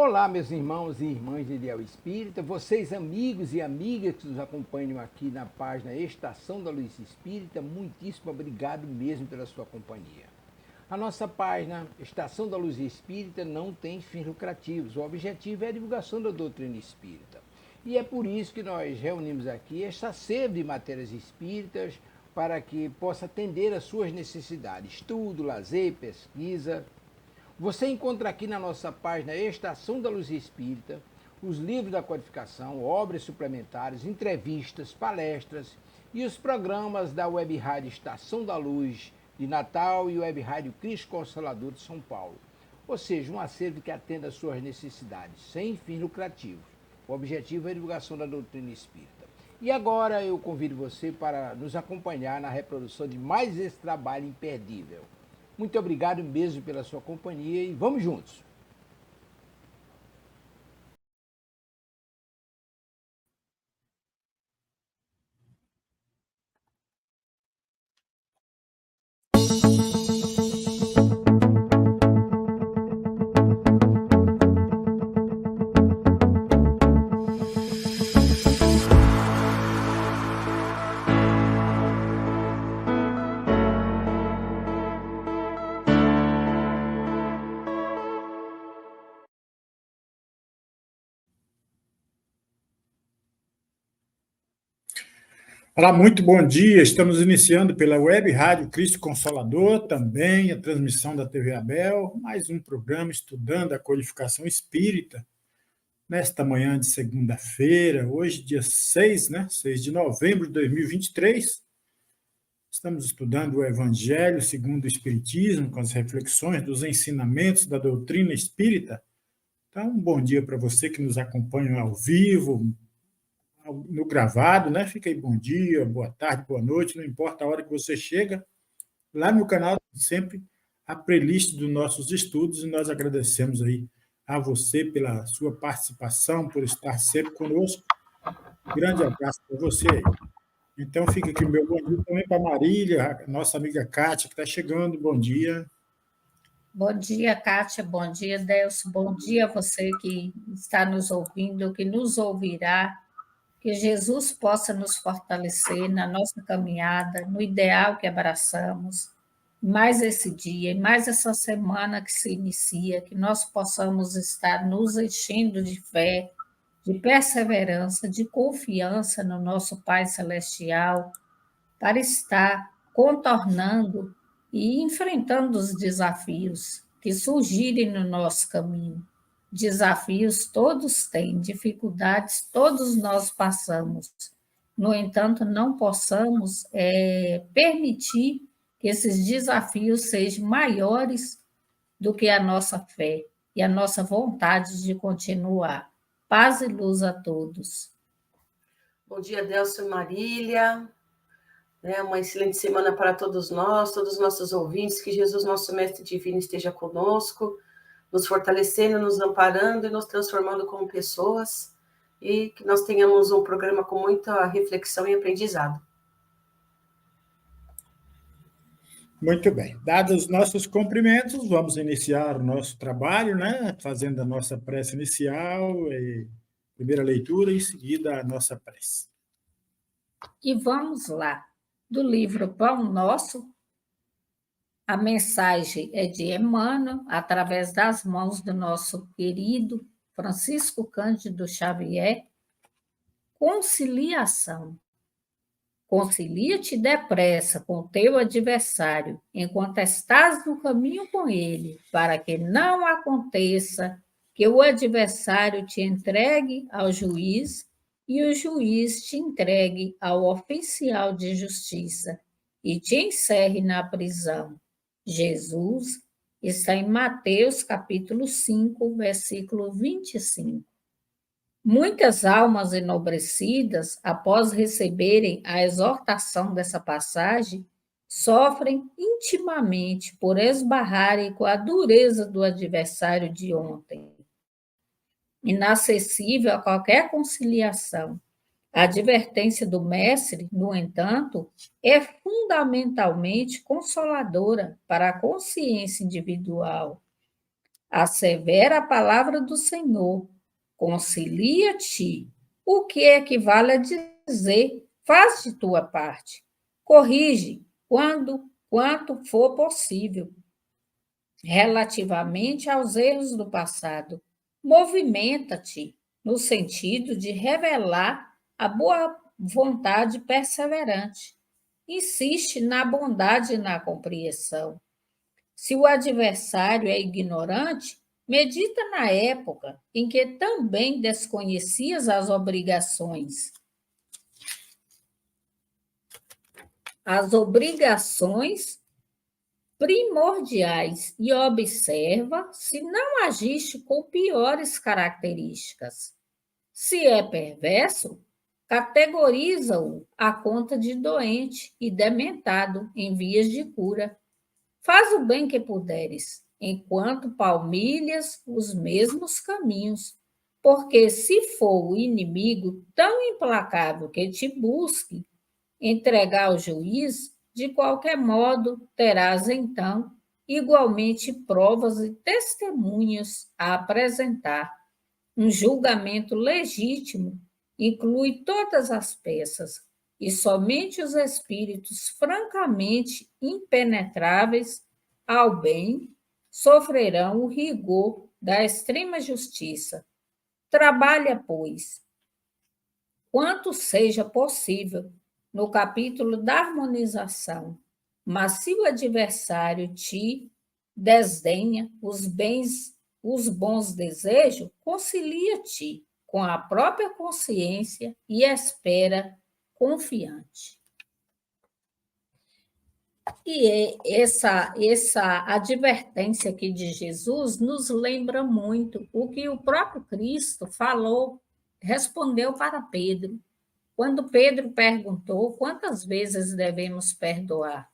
Olá, meus irmãos e irmãs de Ideal Espírita, vocês amigos e amigas que nos acompanham aqui na página Estação da Luz Espírita, muitíssimo obrigado mesmo pela sua companhia. A nossa página Estação da Luz Espírita não tem fins lucrativos, o objetivo é a divulgação da doutrina espírita. E é por isso que nós reunimos aqui esta sede de matérias espíritas para que possa atender às suas necessidades, estudo, lazer, pesquisa. Você encontra aqui na nossa página Estação da Luz Espírita os livros da codificação, obras suplementares, entrevistas, palestras e os programas da Web Rádio Estação da Luz de Natal e Web Rádio Cristo Consolador de São Paulo. Ou seja, um acervo que atenda às suas necessidades, sem fins lucrativos. O objetivo é a divulgação da doutrina espírita. E agora eu convido você para nos acompanhar na reprodução de mais esse trabalho imperdível. Muito obrigado mesmo pela sua companhia e vamos juntos! Olá, muito bom dia. Estamos iniciando pela Web Rádio Cristo Consolador, também a transmissão da TV Abel, mais um programa estudando a codificação espírita, nesta manhã de segunda-feira, hoje dia 6, 6 de novembro de 2023. Estamos estudando o Evangelho segundo o Espiritismo, com as reflexões dos ensinamentos da doutrina espírita. Então, um bom dia para você que nos acompanha ao vivo, no gravado, né? Fica aí bom dia, boa tarde, boa noite, não importa a hora que você chega. Lá no canal sempre a playlist dos nossos estudos e nós agradecemos aí a você pela sua participação, por estar sempre conosco. Grande abraço para você aí. Então fica aqui o meu bom dia também para a Marília, a nossa amiga Kátia, que está chegando. Bom dia. Bom dia, Kátia. Bom dia, Delcio. Bom dia a você que está nos ouvindo, que nos ouvirá. Que Jesus possa nos fortalecer na nossa caminhada, no ideal que abraçamos, mais esse dia, e mais essa semana que se inicia, que nós possamos estar nos enchendo de fé, de perseverança, de confiança no nosso Pai Celestial, para estar contornando e enfrentando os desafios que surgirem no nosso caminho. Desafios todos têm, dificuldades todos nós passamos. No entanto, não possamos permitir que esses desafios sejam maiores do que a nossa fé e a nossa vontade de continuar. Paz e luz a todos. Bom dia, Delcio e Marília. Uma excelente semana para todos nós, todos os nossos ouvintes. Que Jesus, nosso Mestre Divino, esteja conosco, nos fortalecendo, nos amparando e nos transformando como pessoas, e que nós tenhamos um programa com muita reflexão e aprendizado. Muito bem. Dados os nossos cumprimentos, vamos iniciar o nosso trabalho, fazendo a nossa prece inicial, primeira leitura, e em seguida a nossa prece. E vamos lá. Do livro Pão Nosso, a mensagem é de Emmanuel, através das mãos do nosso querido Francisco Cândido Xavier. Conciliação. Concilia-te depressa com teu adversário, enquanto estás no caminho com ele, para que não aconteça que o adversário te entregue ao juiz e o juiz te entregue ao oficial de justiça e te encerre na prisão. Jesus está em Mateus, capítulo 5, versículo 25. Muitas almas enobrecidas, após receberem a exortação dessa passagem, sofrem intimamente por esbarrarem com a dureza do adversário de ontem, inacessível a qualquer conciliação. A advertência do mestre, no entanto, é fundamentalmente consoladora para a consciência individual. Assevera a palavra do Senhor, concilia-te. O que equivale a dizer, faz de tua parte. Corrige quanto for possível, relativamente aos erros do passado. Movimenta-te no sentido de revelar a boa vontade perseverante. Insiste na bondade e na compreensão. Se o adversário é ignorante, medita na época em que também desconhecias as obrigações. As obrigações primordiais e observa se não agiste com piores características. Se é perverso, categoriza-o à conta de doente e dementado em vias de cura. Faz o bem que puderes, enquanto palmilhas os mesmos caminhos, porque se for o inimigo tão implacável que te busque entregar ao juiz, de qualquer modo terás então igualmente provas e testemunhas a apresentar. Um julgamento legítimo inclui todas as peças, e somente os espíritos francamente impenetráveis ao bem sofrerão o rigor da extrema justiça. Trabalha, pois, quanto seja possível, no capítulo da harmonização, mas se o adversário te desdenha os bons desejos, concilia-te com a própria consciência e espera confiante. E essa advertência aqui de Jesus nos lembra muito o que o próprio Cristo falou, respondeu para Pedro. Quando Pedro perguntou quantas vezes devemos perdoar,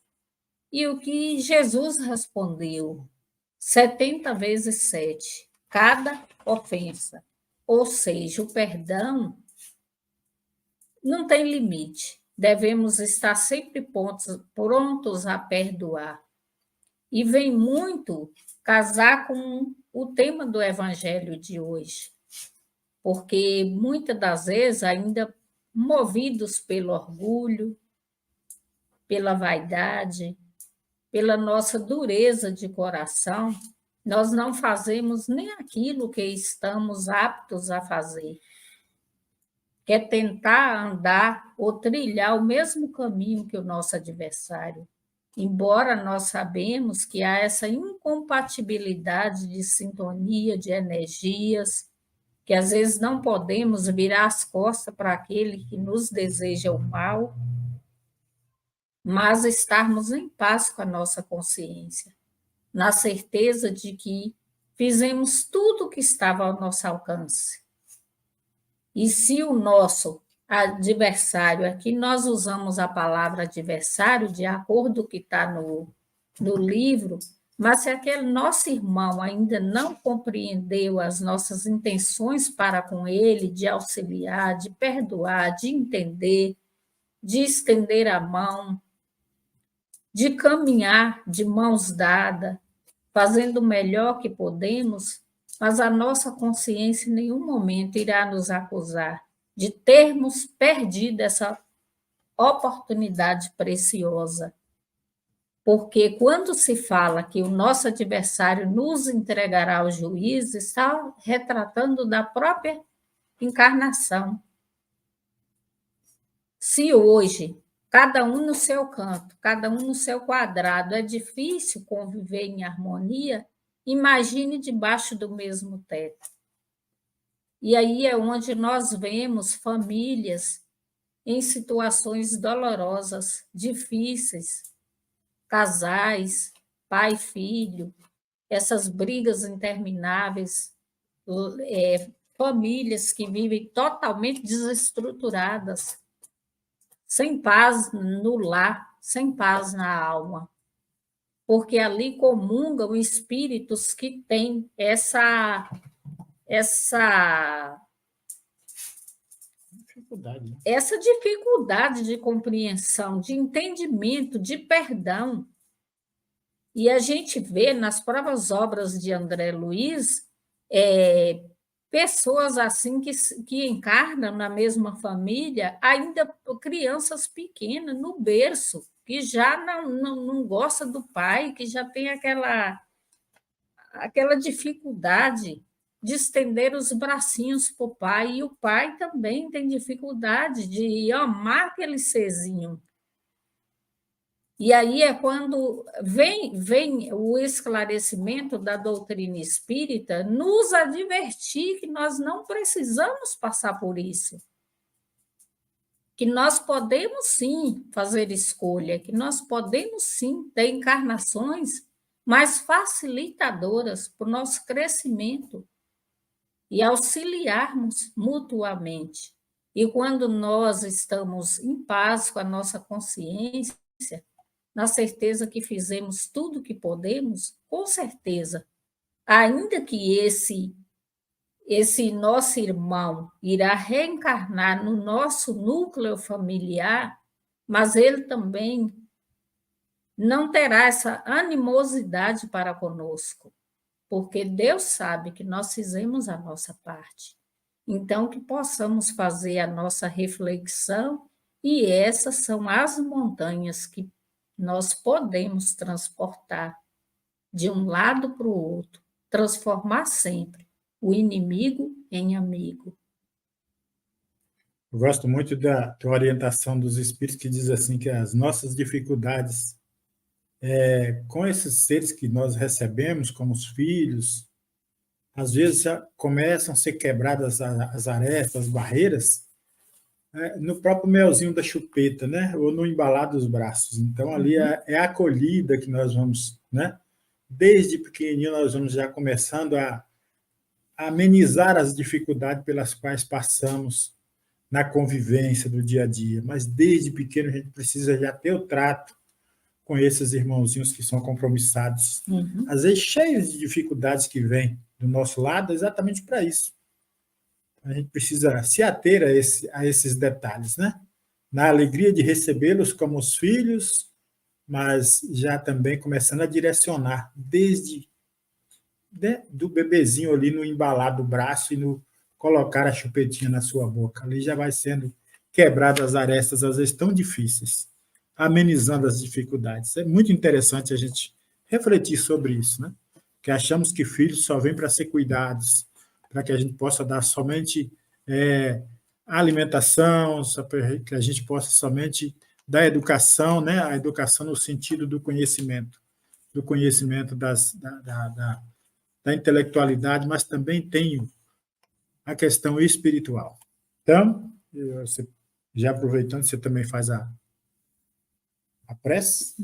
e o que Jesus respondeu, 70 vezes 7, cada ofensa. Ou seja, o perdão não tem limite. Devemos estar sempre prontos a perdoar. E vem muito casar com o tema do evangelho de hoje, porque muitas das vezes ainda movidos pelo orgulho, pela vaidade, pela nossa dureza de coração, nós não fazemos nem aquilo que estamos aptos a fazer, que é tentar andar ou trilhar o mesmo caminho que o nosso adversário. Embora nós sabemos que há essa incompatibilidade de sintonia, de energias, que às vezes não podemos virar as costas para aquele que nos deseja o mal, mas estarmos em paz com a nossa consciência, na certeza de que fizemos tudo o que estava ao nosso alcance. E se o nosso adversário, aqui nós usamos a palavra adversário de acordo com o que está no livro, mas se aquele nosso irmão ainda não compreendeu as nossas intenções para com ele, de auxiliar, de perdoar, de entender, de estender a mão, de caminhar de mãos dadas, fazendo o melhor que podemos, mas a nossa consciência em nenhum momento irá nos acusar de termos perdido essa oportunidade preciosa. Porque quando se fala que o nosso adversário nos entregará ao juiz, está retratando da própria encarnação. Se hoje, cada um no seu canto, cada um no seu quadrado, é difícil conviver em harmonia, imagine debaixo do mesmo teto. E aí é onde nós vemos famílias em situações dolorosas, difíceis, casais, pai e filho, essas brigas intermináveis, famílias que vivem totalmente desestruturadas, sem paz no lar, sem paz na alma, porque ali comungam espíritos que têm essa dificuldade de compreensão, de entendimento, de perdão. E a gente vê nas próprias obras de André Luiz pessoas assim que encarnam na mesma família, ainda crianças pequenas, no berço, que já não gosta do pai, que já tem aquela dificuldade de estender os bracinhos para o pai, e o pai também tem dificuldade de amar aquele serzinho. E aí é quando vem o esclarecimento da doutrina espírita nos advertir que nós não precisamos passar por isso, que nós podemos sim fazer escolha, que nós podemos sim ter encarnações mais facilitadoras para o nosso crescimento e auxiliarmos mutuamente. E quando nós estamos em paz com a nossa consciência, na certeza que fizemos tudo o que podemos, com certeza, ainda que esse nosso irmão irá reencarnar no nosso núcleo familiar, mas ele também não terá essa animosidade para conosco, porque Deus sabe que nós fizemos a nossa parte. Então, que possamos fazer a nossa reflexão, e essas são as montanhas que nós podemos transportar de um lado para o outro, transformar sempre o inimigo em amigo. Eu gosto muito da orientação dos espíritos que diz assim que as nossas dificuldades com esses seres que nós recebemos como os filhos, às vezes já começam a ser quebradas as arestas, as barreiras, no próprio melzinho da chupeta, né? Ou no embalar dos braços. Então, ali é a acolhida que nós vamos, né? Desde pequenininho, nós vamos já começando a amenizar as dificuldades pelas quais passamos na convivência do dia a dia. Mas, desde pequeno, a gente precisa já ter o trato com esses irmãozinhos que são compromissados. Às vezes, cheios de dificuldades que vêm do nosso lado, exatamente para isso. A gente precisa se ater a esses detalhes, né? Na alegria de recebê-los como os filhos, mas já também começando a direcionar desde do bebezinho ali no embalar do braço e no colocar a chupetinha na sua boca. Ali já vai sendo quebradas as arestas, às vezes tão difíceis, amenizando as dificuldades. É muito interessante a gente refletir sobre isso, né? Que achamos que filhos só vêm para ser cuidados, para que a gente possa dar somente alimentação, que a gente possa somente dar educação, né? A educação no sentido do conhecimento da intelectualidade, mas também tem a questão espiritual. Então, você, já aproveitando, você também faz a prece?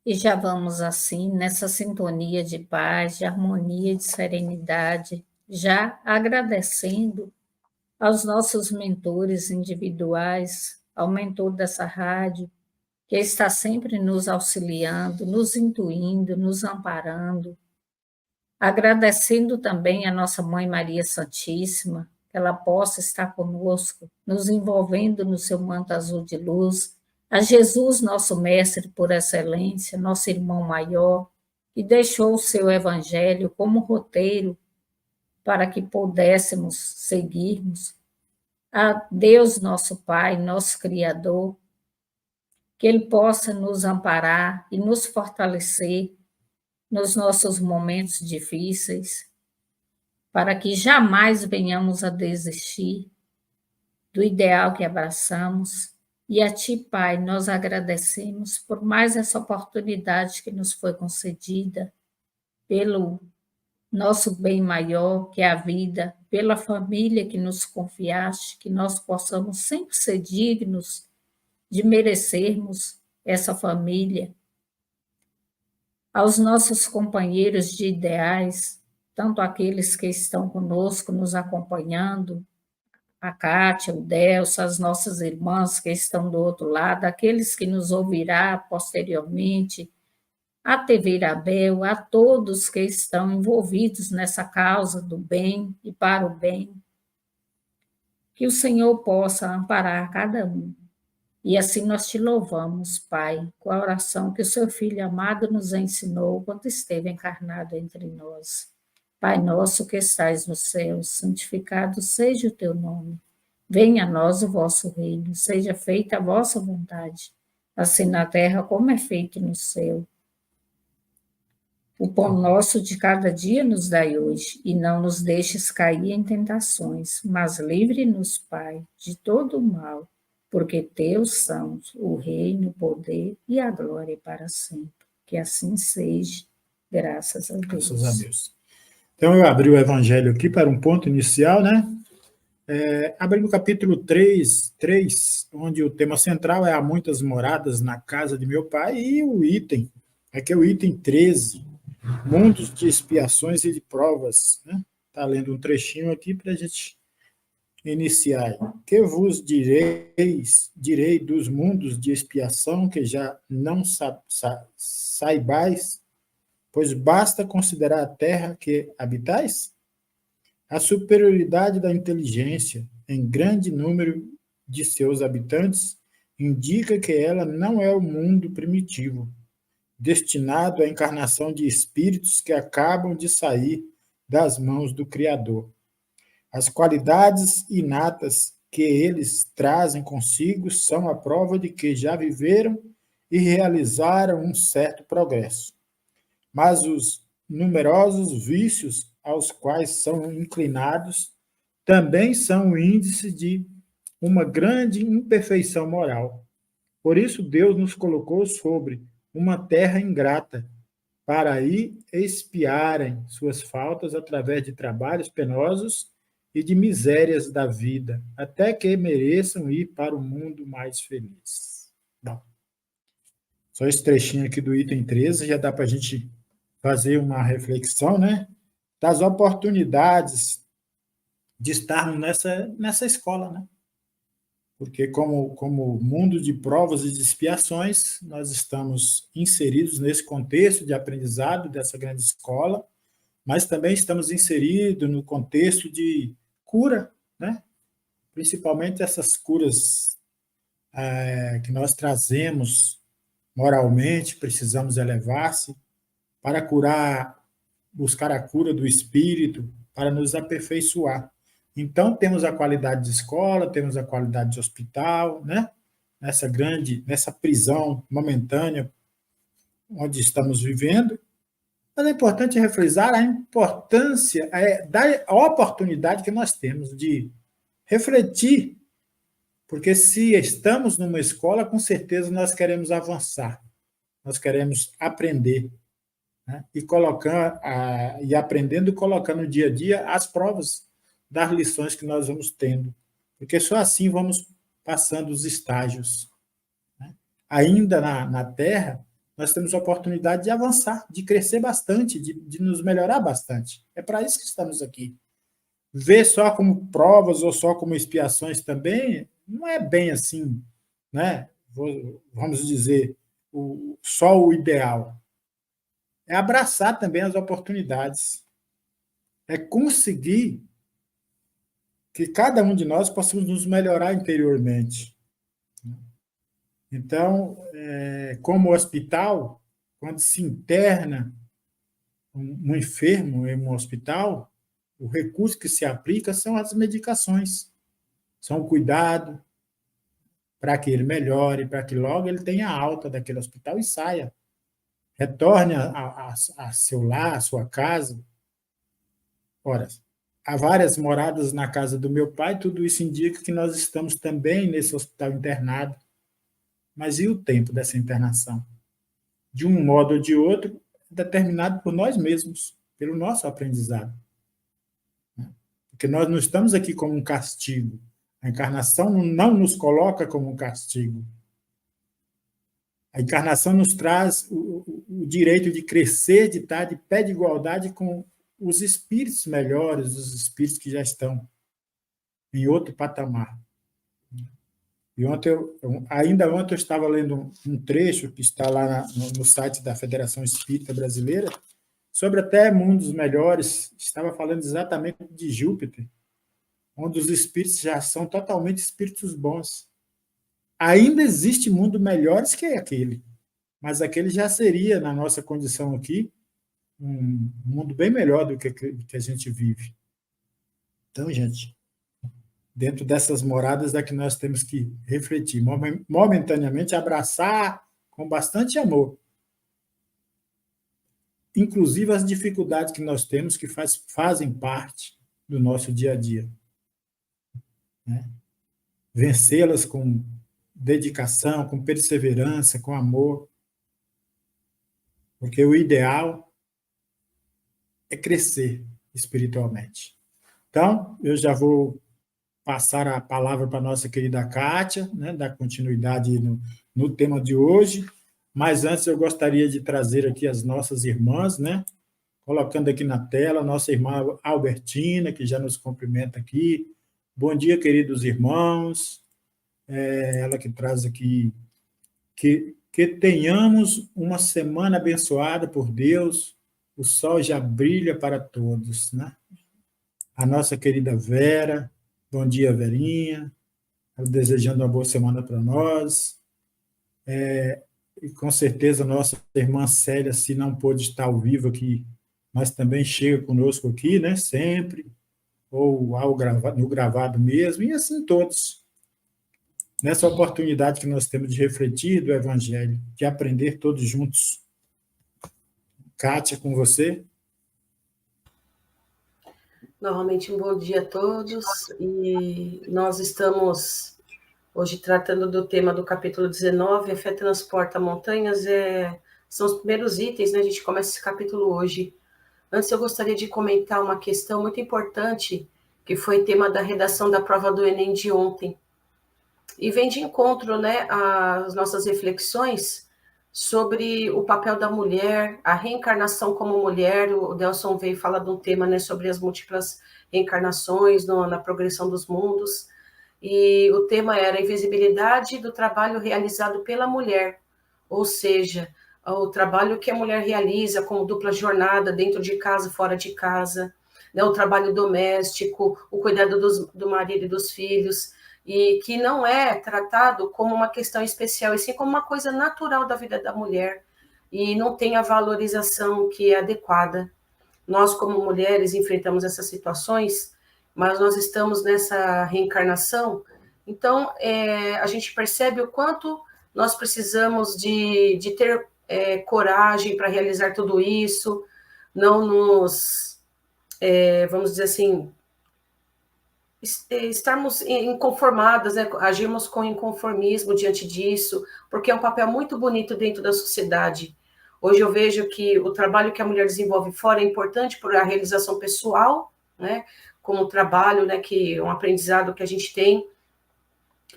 E já vamos assim, nessa sintonia de paz, de harmonia, de serenidade, já agradecendo aos nossos mentores individuais, ao mentor dessa rádio, que está sempre nos auxiliando, nos intuindo, nos amparando. Agradecendo também a nossa Mãe Maria Santíssima, que ela possa estar conosco, nos envolvendo no seu manto azul de luz, a Jesus, nosso mestre por excelência, nosso irmão maior, que deixou o seu evangelho como roteiro para que pudéssemos seguirmos, a Deus, nosso Pai, nosso Criador, que Ele possa nos amparar e nos fortalecer nos nossos momentos difíceis, para que jamais venhamos a desistir do ideal que abraçamos. E a Ti, Pai, nós agradecemos por mais essa oportunidade que nos foi concedida, pelo nosso bem maior, que é a vida, pela família que nos confiaste, que nós possamos sempre ser dignos de merecermos essa família. Aos nossos companheiros de ideais, tanto aqueles que estão conosco, nos acompanhando, a Kátia, o Delcio, as nossas irmãs que estão do outro lado, aqueles que nos ouvirá posteriormente, a TV Irabel, a todos que estão envolvidos nessa causa do bem e para o bem. Que o Senhor possa amparar cada um, E assim nós te louvamos, Pai, com a oração que o seu Filho amado nos ensinou quando esteve encarnado entre nós. Pai nosso que estais no céu, santificado seja o teu nome. Venha a nós o vosso reino, seja feita a vossa vontade, assim na terra como é feito no céu. O pão nosso de cada dia nos dai hoje, e não nos deixes cair em tentações, mas livre-nos, Pai, de todo o mal, porque teus são o reino, o poder e a glória para sempre. Que assim seja, graças a Deus. Graças a Deus. Então, eu abri o Evangelho aqui para um ponto inicial, né? Abri no capítulo 3, onde o tema central é há muitas moradas na casa de meu pai, e o item, aqui é o item 13, mundos de expiações e de provas, né? Está lendo um trechinho aqui para a gente iniciar. Que vos direi dos mundos de expiação que já não saibais, pois basta considerar a terra que habitais? A superioridade da inteligência em grande número de seus habitantes indica que ela não é o mundo primitivo, destinado à encarnação de espíritos que acabam de sair das mãos do Criador. As qualidades inatas que eles trazem consigo são a prova de que já viveram e realizaram um certo progresso. Mas os numerosos vícios aos quais são inclinados também são o índice de uma grande imperfeição moral. Por isso, Deus nos colocou sobre uma terra ingrata, para aí expiarem suas faltas através de trabalhos penosos e de misérias da vida, até que mereçam ir para o mundo mais feliz. Bom, só esse trechinho aqui do item 13 já dá para a gente fazer uma reflexão, né, das oportunidades de estarmos nessa escola, né? Porque como mundo de provas e de expiações, nós estamos inseridos nesse contexto de aprendizado dessa grande escola, mas também estamos inseridos no contexto de cura, né? Principalmente essas curas que nós trazemos moralmente, precisamos elevar-se para curar, buscar a cura do espírito, para nos aperfeiçoar. Então, temos a qualidade de escola, temos a qualidade de hospital, né? Nessa prisão momentânea onde estamos vivendo. Mas é importante refrisar a importância, da oportunidade que nós temos de refletir, porque se estamos numa escola, com certeza nós queremos avançar, nós queremos aprender, né? E aprendendo e colocando no dia a dia as provas das lições que nós vamos tendo, porque só assim vamos passando os estágios, né? Ainda na Terra, nós temos a oportunidade de avançar, de crescer bastante, de nos melhorar bastante. É para isso que estamos aqui. Ver só como provas ou só como expiações também não é bem assim, né? Vamos dizer, só o ideal. É abraçar também as oportunidades. É conseguir que cada um de nós possamos nos melhorar interiormente. Então, como hospital, quando se interna um enfermo em um hospital, o recurso que se aplica são as medicações, são o cuidado para que ele melhore, para que logo ele tenha alta daquele hospital e saia, retorne a seu lar, a sua casa. Ora, há várias moradas na casa do meu pai, tudo isso indica que nós estamos também nesse hospital internado. Mas e o tempo dessa internação? De um modo ou de outro, é determinado por nós mesmos, pelo nosso aprendizado. Porque nós não estamos aqui como um castigo. A encarnação não nos coloca como um castigo. A encarnação nos traz o direito de crescer, de estar de pé de igualdade com os espíritos melhores, os espíritos que já estão em outro patamar. E ainda ontem eu estava lendo um trecho que está lá no site da Federação Espírita Brasileira, sobre até mundos melhores, estava falando exatamente de Júpiter, onde os espíritos já são totalmente espíritos bons. ainda existe mundo melhores que aquele, mas aquele já seria, na nossa condição aqui, um mundo bem melhor do que a gente vive. Então, gente, dentro dessas moradas é que nós temos que refletir, momentaneamente abraçar com bastante amor, inclusive as dificuldades que nós temos, que fazem parte do nosso dia a dia. Né? Vencê-las com dedicação, com perseverança, com amor, porque o ideal é crescer espiritualmente. Então, eu já vou passar a palavra para a nossa querida Kátia, né, dar continuidade no tema de hoje, mas antes eu gostaria de trazer aqui as nossas irmãs, né, colocando aqui na tela, nossa irmã Albertina, que já nos cumprimenta aqui. Bom dia, queridos irmãos. Ela que traz aqui que tenhamos uma semana abençoada por Deus, o sol já brilha para todos, né? A nossa querida Vera, bom dia, Verinha, desejando uma boa semana para nós. E com certeza, nossa irmã Célia, se não pôde estar ao vivo aqui, mas também chega conosco aqui, né? Sempre, ou no gravado mesmo, e assim todos. Nessa oportunidade que nós temos de refletir do Evangelho, de aprender todos juntos. Kátia, com você. Novamente, um bom dia a todos. E nós estamos hoje tratando do tema do capítulo 19, A Fé Transporta Montanhas. São os primeiros itens, né? A gente começa esse capítulo hoje. Antes, eu gostaria de comentar uma questão muito importante, que foi tema da redação da prova do Enem de ontem. E vem de encontro, né, às nossas reflexões sobre o papel da mulher, a reencarnação como mulher. O Delson veio falar de um tema, né, sobre as múltiplas reencarnações na progressão dos mundos, e o tema era a invisibilidade do trabalho realizado pela mulher, ou seja, o trabalho que a mulher realiza como dupla jornada dentro de casa, fora de casa, né, o trabalho doméstico, o cuidado do marido e dos filhos, e que não é tratado como uma questão especial, e sim como uma coisa natural da vida da mulher, e não tem a valorização que é adequada. Nós, como mulheres, enfrentamos essas situações, mas nós estamos nessa reencarnação, então a gente percebe o quanto nós precisamos de ter coragem para realizar tudo isso, não nos, vamos dizer assim, estarmos inconformadas, né? Agirmos com inconformismo diante disso, porque é um papel muito bonito dentro da sociedade. Hoje eu vejo que o trabalho que a mulher desenvolve fora é importante por a realização pessoal, né? Como trabalho, né? Que é um aprendizado que a gente tem,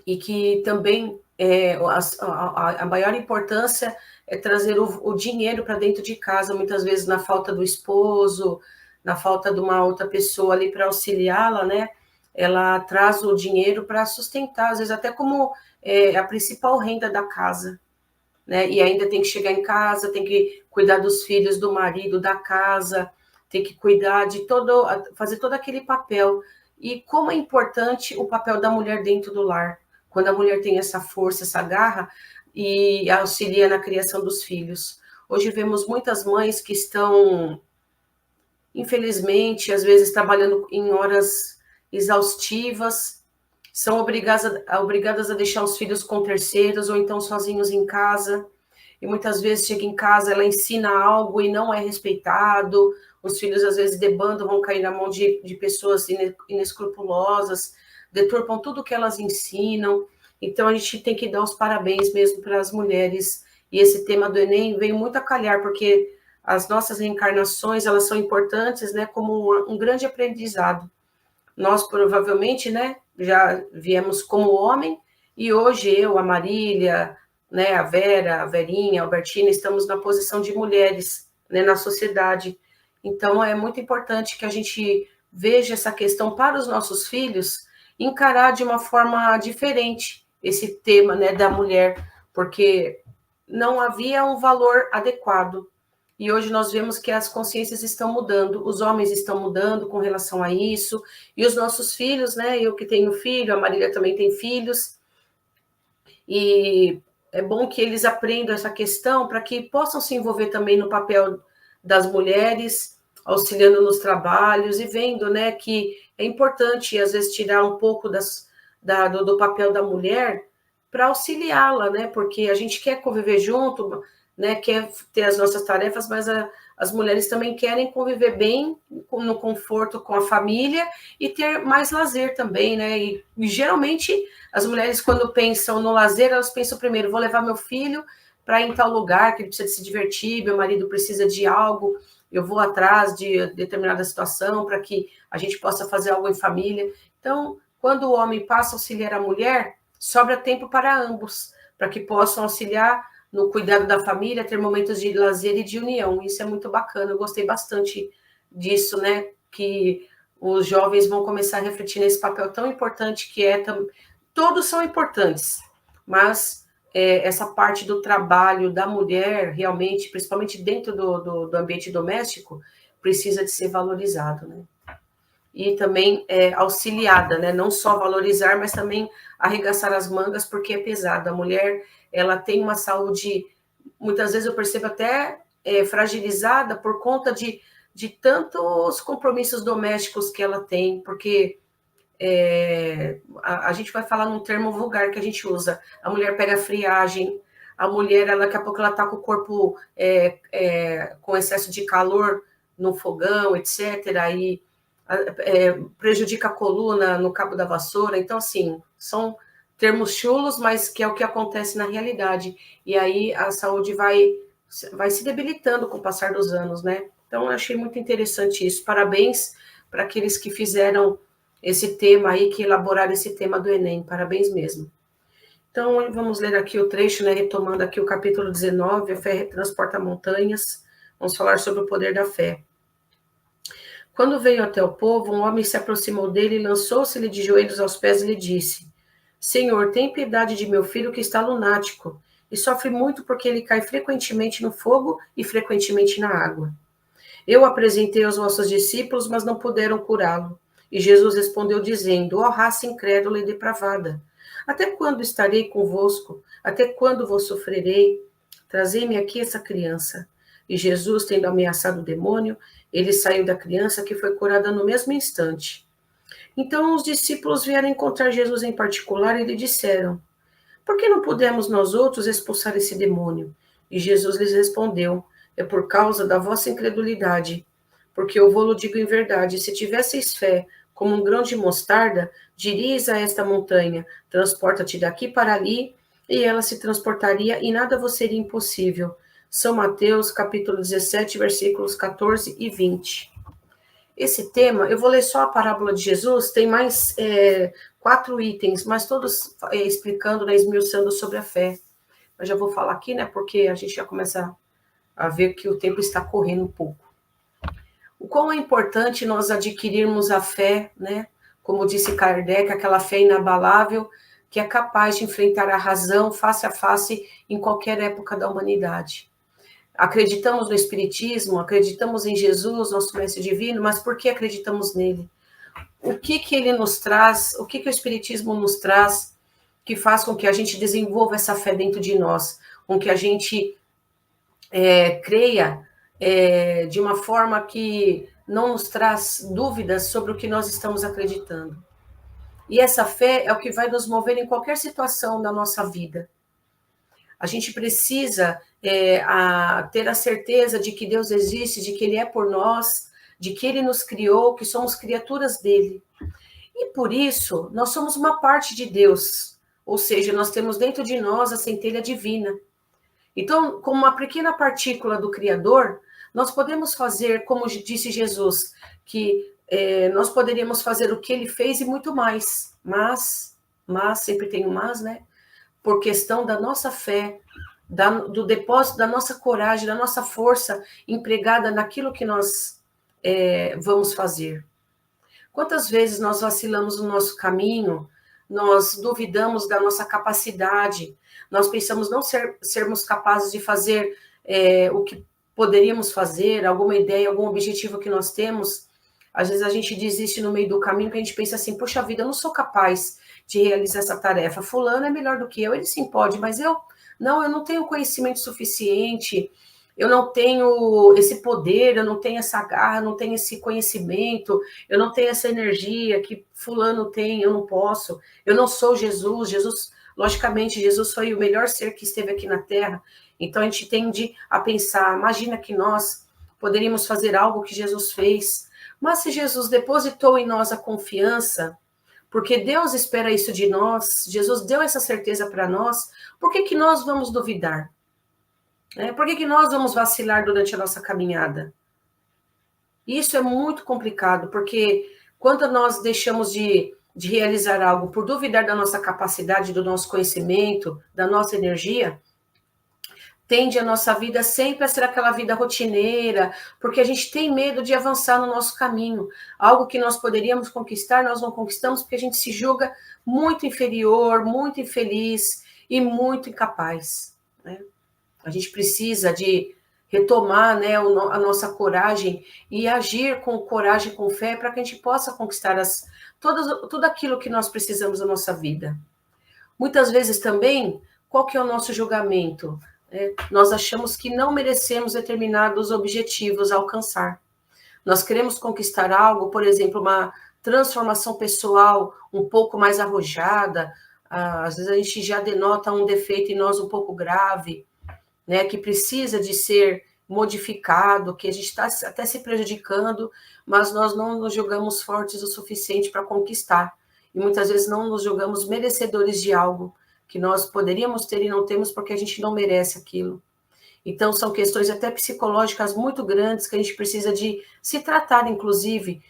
e que também a maior importância é trazer o dinheiro para dentro de casa, muitas vezes na falta do esposo, na falta de uma outra pessoa ali para auxiliá-la, né? Ela traz o dinheiro para sustentar, às vezes até como a principal renda da casa, né? E ainda tem que chegar em casa, tem que cuidar dos filhos, do marido, da casa, tem que cuidar de fazer todo aquele papel. E como é importante o papel da mulher dentro do lar, quando a mulher tem essa força, essa garra e auxilia na criação dos filhos. Hoje vemos muitas mães que estão, infelizmente, às vezes trabalhando em horas exaustivas, são obrigadas a deixar os filhos com terceiros ou então sozinhos em casa, e muitas vezes chega em casa, ela ensina algo e não é respeitado, os filhos às vezes debandam, vão cair na mão de pessoas inescrupulosas, deturpam tudo que elas ensinam. Então a gente tem que dar os parabéns mesmo para as mulheres, e esse tema do Enem veio muito a calhar, porque as nossas reencarnações, elas são importantes, né, como um grande aprendizado. Nós provavelmente, né, já viemos como homem, e hoje eu, a Marília, né, a Vera, a Verinha, a Albertina, estamos na posição de mulheres, né, na sociedade. Então é muito importante que a gente veja essa questão para os nossos filhos, encarar de uma forma diferente esse tema, né, da mulher, porque não havia um valor adequado. E hoje nós vemos que as consciências estão mudando, os homens estão mudando com relação a isso, e os nossos filhos, né? Eu que tenho filho, a Marília também tem filhos, e é bom que eles aprendam essa questão para que possam se envolver também no papel das mulheres, auxiliando nos trabalhos e vendo, né, que é importante, às vezes, tirar um pouco do papel da mulher para auxiliá-la, né, porque a gente quer conviver junto, né, quer ter as nossas tarefas, mas as mulheres também querem conviver bem, no conforto com a família e ter mais lazer também, né, e geralmente as mulheres, quando pensam no lazer, elas pensam primeiro, vou levar meu filho para ir em tal lugar, que ele precisa de se divertir, meu marido precisa de algo, eu vou atrás de determinada situação para que a gente possa fazer algo em família. Então, quando o homem passa a auxiliar a mulher, sobra tempo para ambos, para que possam auxiliar no cuidado da família, ter momentos de lazer e de união. Isso é muito bacana, eu gostei bastante disso, né? Que os jovens vão começar a refletir nesse papel tão importante que é... Todos são importantes, mas essa parte do trabalho da mulher, realmente, principalmente dentro do ambiente doméstico, precisa de ser valorizado, né? E também auxiliada, né? Não só valorizar, mas também arregaçar as mangas, porque é pesado. A mulher, ela tem uma saúde, muitas vezes eu percebo até fragilizada por conta de tantos compromissos domésticos que ela tem, porque a gente vai falar num termo vulgar que a gente usa, a mulher pega friagem, a mulher, daqui a pouco ela está com o corpo com excesso de calor no fogão, etc., aí prejudica a coluna no cabo da vassoura. Então, assim, são termos chulos, mas que é o que acontece na realidade, e aí a saúde vai se debilitando com o passar dos anos, né? Então, eu achei muito interessante isso. Parabéns para aqueles que fizeram esse tema aí, que elaboraram esse tema do Enem. Parabéns mesmo. Então, vamos ler aqui o trecho, né, retomando aqui o capítulo 19, a fé transporta montanhas. Vamos falar sobre o poder da fé. Quando veio até o povo, um homem se aproximou dele e lançou-se-lhe de joelhos aos pés e lhe disse: Senhor, tem piedade de meu filho que está lunático e sofre muito porque ele cai frequentemente no fogo e frequentemente na água. Eu apresentei aos vossos discípulos, mas não puderam curá-lo. E Jesus respondeu dizendo: Ó raça incrédula e depravada, até quando estarei convosco? Até quando vos sofrerei? Trazei-me aqui essa criança. E Jesus, tendo ameaçado o demônio, ele saiu da criança, que foi curada no mesmo instante. Então os discípulos vieram encontrar Jesus em particular e lhe disseram: Por que não pudemos nós outros expulsar esse demônio? E Jesus lhes respondeu: É por causa da vossa incredulidade. Porque eu vou-lo digo em verdade, se tivesseis fé como um grão de mostarda, diríeis a esta montanha: transporta-te daqui para ali, e ela se transportaria, e nada vos seria impossível. São Mateus, capítulo 17, versículos 14 e 20. Esse tema, eu vou ler só a parábola de Jesus, tem mais 4 itens, mas todos explicando, né, esmiuçando sobre a fé. Eu já vou falar aqui, né, porque a gente já começa a ver que o tempo está correndo um pouco. O quão é importante nós adquirirmos a fé, né, como disse Kardec, aquela fé inabalável, que é capaz de enfrentar a razão face a face em qualquer época da humanidade. Acreditamos no Espiritismo, acreditamos em Jesus, nosso Mestre Divino, mas por que acreditamos nele? O que ele nos traz, o que o Espiritismo nos traz, que faz com que a gente desenvolva essa fé dentro de nós, com que a gente creia de uma forma que não nos traz dúvidas sobre o que nós estamos acreditando. E essa fé é o que vai nos mover em qualquer situação da nossa vida. A gente precisa ter a certeza de que Deus existe, de que Ele é por nós, de que Ele nos criou, que somos criaturas dele. E por isso, nós somos uma parte de Deus, ou seja, nós temos dentro de nós a centelha divina. Então, como uma pequena partícula do Criador, nós podemos fazer, como disse Jesus, que nós poderíamos fazer o que Ele fez e muito mais. Mas sempre tem um mas, né? Por questão da nossa fé, do depósito da nossa coragem, da nossa força empregada naquilo que nós vamos fazer. Quantas vezes nós vacilamos no nosso caminho, nós duvidamos da nossa capacidade, nós pensamos não sermos capazes de fazer o que poderíamos fazer, alguma ideia, algum objetivo que nós temos. Às vezes a gente desiste no meio do caminho, que a gente pensa assim, poxa vida, eu não sou capaz. de realizar essa tarefa. Fulano é melhor do que eu, ele sim pode, mas eu não tenho conhecimento suficiente, eu não tenho esse poder, eu não tenho essa garra, eu não tenho esse conhecimento, eu não tenho essa energia que fulano tem, eu não posso, eu não sou Jesus, logicamente, Jesus foi o melhor ser que esteve aqui na Terra, então a gente tende a pensar, imagina que nós poderíamos fazer algo que Jesus fez, mas se Jesus depositou em nós a confiança, porque Deus espera isso de nós, Jesus deu essa certeza para nós, por que nós vamos duvidar? Por que nós vamos vacilar durante a nossa caminhada? Isso é muito complicado, porque quando nós deixamos de realizar algo por duvidar da nossa capacidade, do nosso conhecimento, da nossa energia, tende a nossa vida sempre a ser aquela vida rotineira, porque a gente tem medo de avançar no nosso caminho. Algo que nós poderíamos conquistar, nós não conquistamos porque a gente se julga muito inferior, muito infeliz e muito incapaz, né? A gente precisa de retomar, né, a nossa coragem e agir com coragem e com fé para que a gente possa conquistar tudo aquilo que nós precisamos na nossa vida. Muitas vezes também, qual que é o nosso julgamento? Nós achamos que não merecemos determinados objetivos a alcançar. Nós queremos conquistar algo, por exemplo, uma transformação pessoal um pouco mais arrojada, às vezes a gente já denota um defeito em nós um pouco grave, né, que precisa de ser modificado, que a gente está até se prejudicando, mas nós não nos julgamos fortes o suficiente para conquistar. E muitas vezes não nos julgamos merecedores de algo que nós poderíamos ter e não temos porque a gente não merece aquilo. Então, são questões até psicológicas muito grandes que a gente precisa de se tratar, inclusive,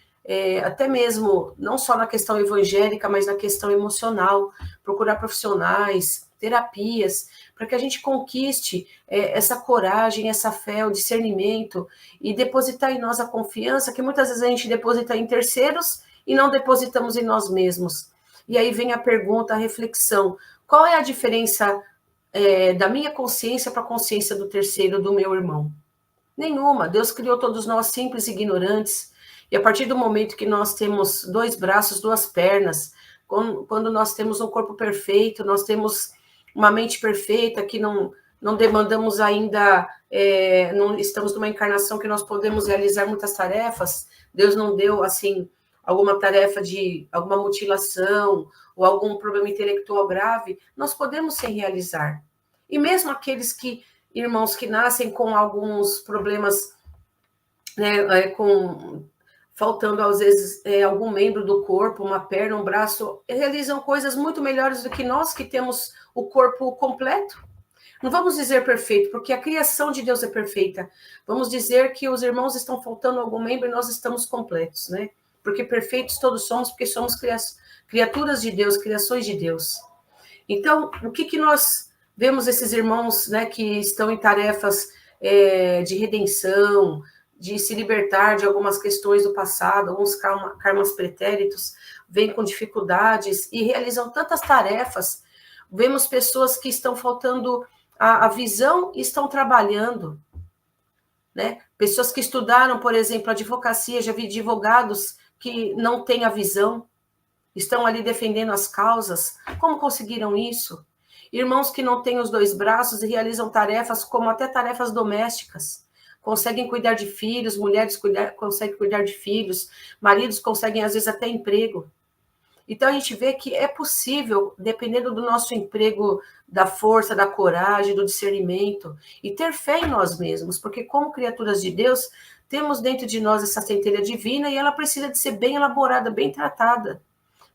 até mesmo, não só na questão evangélica, mas na questão emocional, procurar profissionais, terapias, para que a gente conquiste essa coragem, essa fé, o discernimento e depositar em nós a confiança que muitas vezes a gente deposita em terceiros e não depositamos em nós mesmos. E aí vem a pergunta, a reflexão, qual é a diferença da minha consciência para a consciência do terceiro, do meu irmão? Nenhuma. Deus criou todos nós simples e ignorantes, e a partir do momento que nós temos 2 braços, 2 pernas, quando nós temos um corpo perfeito, nós temos uma mente perfeita, que não demandamos ainda, não estamos numa encarnação que nós podemos realizar muitas tarefas, Deus não deu, assim, alguma tarefa de alguma mutilação ou algum problema intelectual grave, nós podemos sim realizar. E mesmo aqueles irmãos que nascem com alguns problemas, né, faltando às vezes algum membro do corpo, uma perna, um braço, realizam coisas muito melhores do que nós que temos o corpo completo. Não vamos dizer perfeito, porque a criação de Deus é perfeita. Vamos dizer que os irmãos estão faltando algum membro e nós estamos completos, né? Porque perfeitos todos somos, porque somos criaturas de Deus, criações de Deus. Então, o que nós vemos esses irmãos, né, que estão em tarefas de redenção, de se libertar de algumas questões do passado, alguns karmas pretéritos, vêm com dificuldades e realizam tantas tarefas. Vemos pessoas que estão faltando a visão e estão trabalhando, né? Pessoas que estudaram, por exemplo, advocacia, já vi advogados que não têm a visão, estão ali defendendo as causas. Como conseguiram isso? Irmãos que não têm os 2 braços e realizam tarefas como até tarefas domésticas. Conseguem cuidar de filhos, mulheres conseguem cuidar de filhos, maridos conseguem, às vezes, até emprego. Então, a gente vê que é possível, dependendo do nosso emprego, da força, da coragem, do discernimento, e ter fé em nós mesmos, porque como criaturas de Deus, temos dentro de nós essa centelha divina e ela precisa de ser bem elaborada, bem tratada,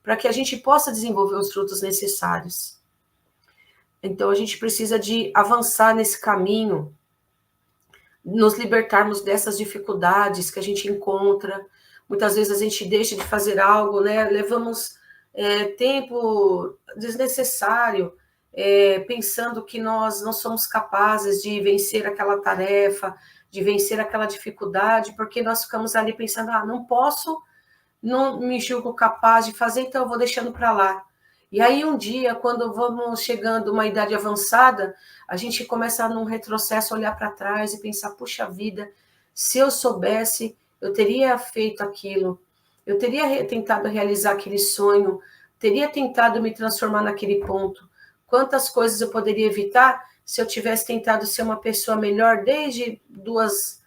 para que a gente possa desenvolver os frutos necessários. Então, a gente precisa de avançar nesse caminho, nos libertarmos dessas dificuldades que a gente encontra. Muitas vezes a gente deixa de fazer algo, né? Levamos tempo desnecessário, pensando que nós não somos capazes de vencer aquela tarefa, de vencer aquela dificuldade, porque nós ficamos ali pensando, não posso, não me julgo capaz de fazer, então eu vou deixando para lá. E aí um dia, quando vamos chegando a uma idade avançada, a gente começa num retrocesso, olhar para trás e pensar, puxa vida, se eu soubesse, eu teria feito aquilo, eu teria tentado realizar aquele sonho teria tentado me transformar naquele ponto? Quantas coisas eu poderia evitar se eu tivesse tentado ser uma pessoa melhor desde 2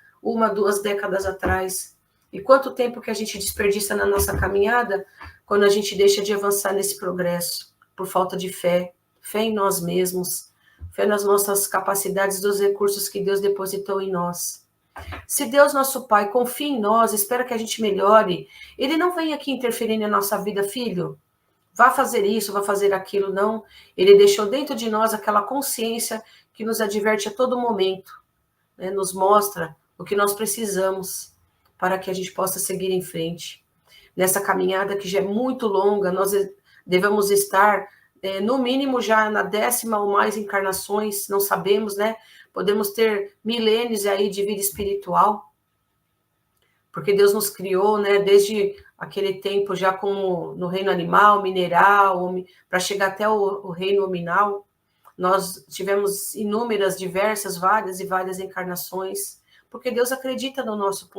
décadas atrás? E quanto tempo que a gente desperdiça na nossa caminhada quando a gente deixa de avançar nesse progresso por falta de fé, fé em nós mesmos, fé nas nossas capacidades, dos recursos que Deus depositou em nós. Se Deus, nosso Pai, confia em nós, espera que a gente melhore, Ele não vem aqui interferir na nossa vida, filho. Vá fazer isso, vá fazer aquilo, não. Ele deixou dentro de nós aquela consciência que nos adverte a todo momento, né? Nos mostra o que nós precisamos para que a gente possa seguir em frente. Nessa caminhada que já é muito longa, nós devemos estar, no mínimo, já na 10ª ou mais encarnações, não sabemos, né? Podemos ter milênios aí de vida espiritual, porque Deus nos criou, né, desde aquele tempo já como no reino animal, mineral, para chegar até o reino hominal. Nós tivemos inúmeras, diversas, várias e várias encarnações, porque Deus acredita no nosso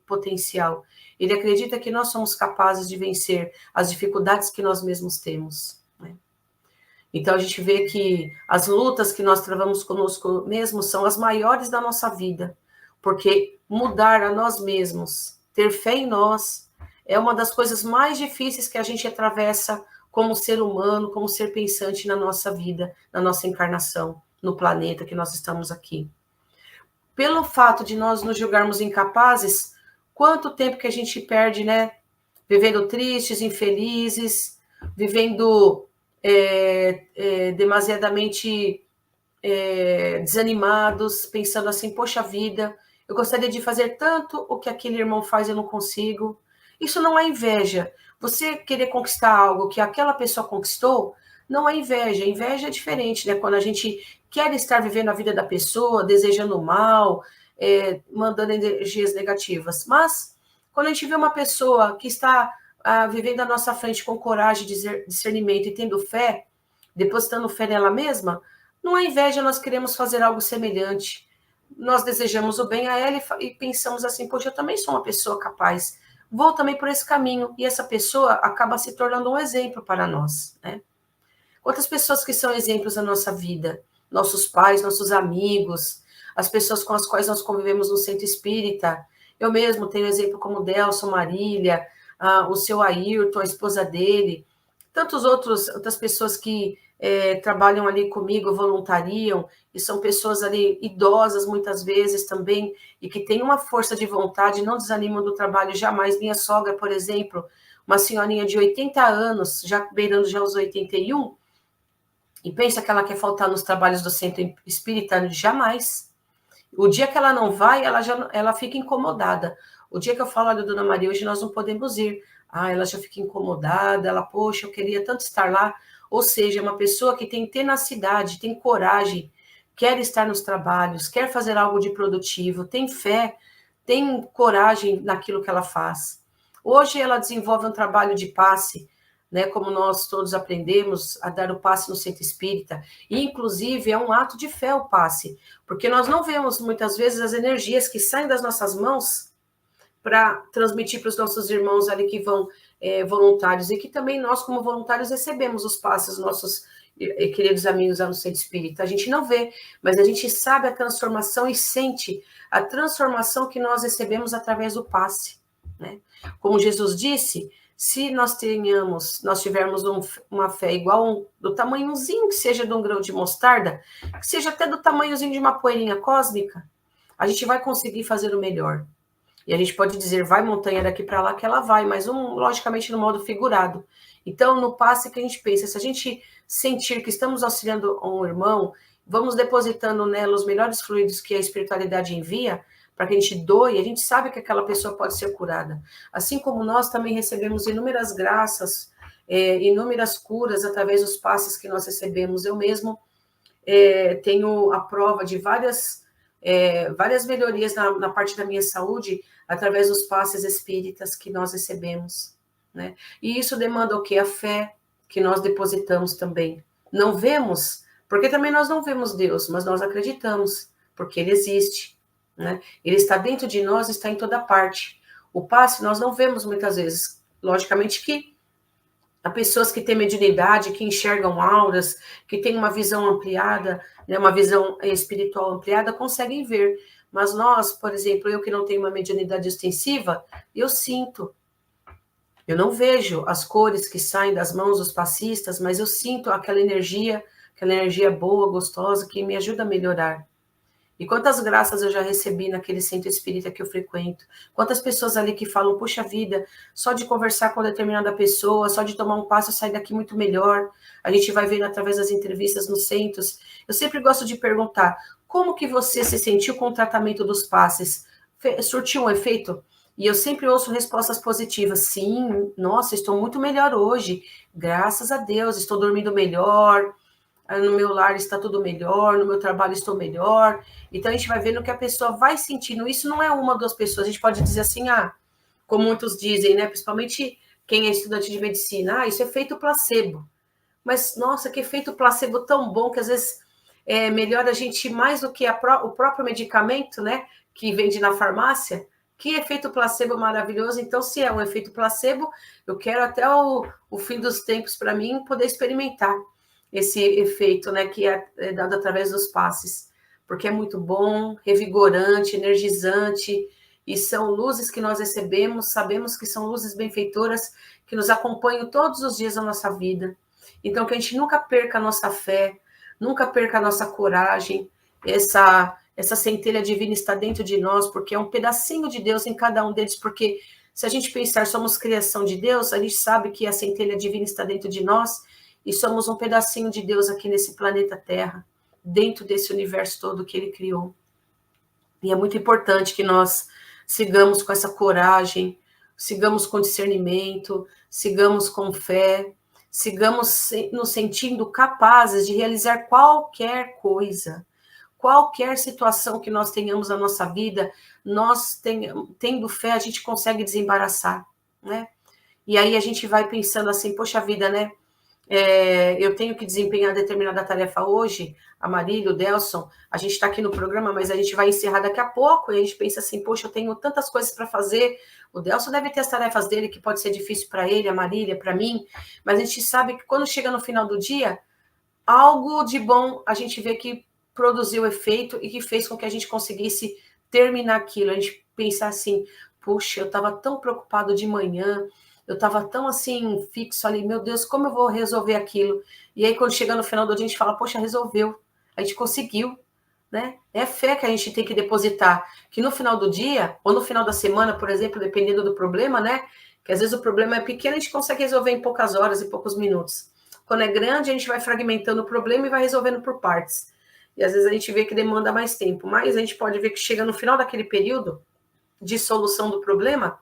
potencial. Ele acredita que nós somos capazes de vencer as dificuldades que nós mesmos temos, né? Então a gente vê que as lutas que nós travamos conosco mesmos são as maiores da nossa vida, porque mudar a nós mesmos, ter fé em nós, é uma das coisas mais difíceis que a gente atravessa como ser humano, como ser pensante na nossa vida, na nossa encarnação, no planeta que nós estamos aqui. Pelo fato de nós nos julgarmos incapazes, quanto tempo que a gente perde, né? Vivendo tristes, infelizes, vivendo demasiadamente desanimados, pensando assim, poxa vida, eu gostaria de fazer tanto o que aquele irmão faz e eu não consigo. Isso não é inveja. Você querer conquistar algo que aquela pessoa conquistou, não é inveja. Inveja é diferente, né? Quando a gente quer estar vivendo a vida da pessoa, desejando mal, mandando energias negativas. Mas, quando a gente vê uma pessoa que está vivendo à nossa frente com coragem, discernimento e tendo fé, depositando fé nela mesma, não é inveja, nós queremos fazer algo semelhante. Nós desejamos o bem a ela e pensamos assim, poxa, eu também sou uma pessoa capaz, vou também por esse caminho. E essa pessoa acaba se tornando um exemplo para nós, né? Quantas pessoas que são exemplos na nossa vida? Nossos pais, nossos amigos, as pessoas com as quais nós convivemos no centro espírita. Eu mesmo tenho exemplo como Delson, Marília, o seu Ayrton, a esposa dele, outras pessoas que trabalham ali comigo, voluntariam, e são pessoas ali idosas muitas vezes também, e que têm uma força de vontade, não desanimam do trabalho jamais. Minha sogra, por exemplo, uma senhorinha de 80 anos, já beirando já os 81, e pensa que ela quer faltar nos trabalhos do centro espírita, jamais. O dia que ela não vai, ela fica incomodada. O dia que eu falo, olha, dona Maria, hoje nós não podemos ir. Ela já fica incomodada, ela, poxa, eu queria tanto estar lá. Ou seja, é uma pessoa que tem tenacidade, tem coragem, quer estar nos trabalhos, quer fazer algo de produtivo, tem fé, tem coragem naquilo que ela faz. Hoje ela desenvolve um trabalho de passe, né, como nós todos aprendemos a dar o passe no centro espírita, e inclusive é um ato de fé o passe, porque nós não vemos muitas vezes as energias que saem das nossas mãos para transmitir para os nossos irmãos ali que vão voluntários, e que também nós como voluntários recebemos os passes dos nossos queridos amigos lá no centro espírita. A gente não vê, mas a gente sabe a transformação e sente a transformação que nós recebemos através do passe, né? Como Jesus disse, se nós tivermos uma fé igual do tamanhozinho que seja de um grão de mostarda, que seja até do tamanhozinho de uma poeirinha cósmica, a gente vai conseguir fazer o melhor. E a gente pode dizer, vai montanha daqui para lá, que ela vai, mas logicamente no modo figurado. Então, no passe que a gente pensa, se a gente sentir que estamos auxiliando um irmão, vamos depositando nela os melhores fluidos que a espiritualidade envia, para que a gente doe, a gente sabe que aquela pessoa pode ser curada. Assim como nós também recebemos inúmeras graças, inúmeras curas através dos passes que nós recebemos. Eu mesmo tenho a prova de várias melhorias na parte da minha saúde através dos passes espíritas que nós recebemos, né? E isso demanda o quê? A fé que nós depositamos também. Não vemos, porque também nós não vemos Deus, mas nós acreditamos, porque Ele existe, né? Ele está dentro de nós, está em toda parte. O passe nós não vemos muitas vezes. Logicamente que Há pessoas que têm mediunidade, que enxergam auras, que têm uma visão ampliada, né, uma visão espiritual ampliada, conseguem ver. Mas nós, por exemplo, eu que não tenho uma mediunidade ostensiva, eu sinto. Eu não vejo as cores que saem das mãos dos passistas, mas eu sinto aquela energia boa, gostosa, que me ajuda a melhorar. E quantas graças eu já recebi naquele centro espírita que eu frequento. Quantas pessoas ali que falam, puxa vida, só de conversar com determinada pessoa, só de tomar um passo, eu saio daqui muito melhor. A gente vai vendo através das entrevistas nos centros. Eu sempre gosto de perguntar, como que você se sentiu com o tratamento dos passes? Surtiu um efeito? E eu sempre ouço respostas positivas. Sim, nossa, estou muito melhor hoje. Graças a Deus, estou dormindo melhor. No meu lar está tudo melhor, no meu trabalho estou melhor. Então a gente vai vendo que a pessoa vai sentindo. Isso não é uma ou duas pessoas. A gente pode dizer assim, como muitos dizem, né? Principalmente quem é estudante de medicina, isso é efeito placebo. Mas, nossa, que efeito placebo tão bom que às vezes melhora a gente mais do que o próprio medicamento, né? Que vende na farmácia. Que efeito placebo maravilhoso. Então, se é um efeito placebo, eu quero até o fim dos tempos para mim poder experimentar esse efeito, né, que é dado através dos passes, porque é muito bom, revigorante, energizante, e são luzes que nós recebemos, sabemos que são luzes benfeitoras que nos acompanham todos os dias da nossa vida. Então, que a gente nunca perca a nossa fé, nunca perca a nossa coragem, essa centelha divina está dentro de nós, porque é um pedacinho de Deus em cada um deles, porque se a gente pensar, somos criação de Deus, a gente sabe que a centelha divina está dentro de nós, e somos um pedacinho de Deus aqui nesse planeta Terra, dentro desse universo todo que Ele criou. E é muito importante que nós sigamos com essa coragem, sigamos com discernimento, sigamos com fé, sigamos nos sentindo capazes de realizar qualquer coisa, qualquer situação que nós tenhamos na nossa vida, nós tendo fé, a gente consegue desembaraçar, né? E aí a gente vai pensando assim, poxa vida, né? Eu tenho que desempenhar determinada tarefa hoje, a Marília, o Delson, a gente está aqui no programa, mas a gente vai encerrar daqui a pouco, e a gente pensa assim, poxa, eu tenho tantas coisas para fazer, o Delson deve ter as tarefas dele, que pode ser difícil para ele, a Marília, para mim, mas a gente sabe que quando chega no final do dia, algo de bom a gente vê que produziu efeito e que fez com que a gente conseguisse terminar aquilo, a gente pensar assim, puxa, eu estava tão preocupado de manhã, eu estava tão assim, fixo ali, meu Deus, como eu vou resolver aquilo? E aí, quando chega no final do dia, a gente fala, poxa, resolveu, a gente conseguiu, né? É fé que a gente tem que depositar, que no final do dia, ou no final da semana, por exemplo, dependendo do problema, né? Que às vezes o problema é pequeno, a gente consegue resolver em poucas horas, em poucos minutos. Quando é grande, a gente vai fragmentando o problema e vai resolvendo por partes. E às vezes a gente vê que demanda mais tempo, mas a gente pode ver que chega no final daquele período de solução do problema,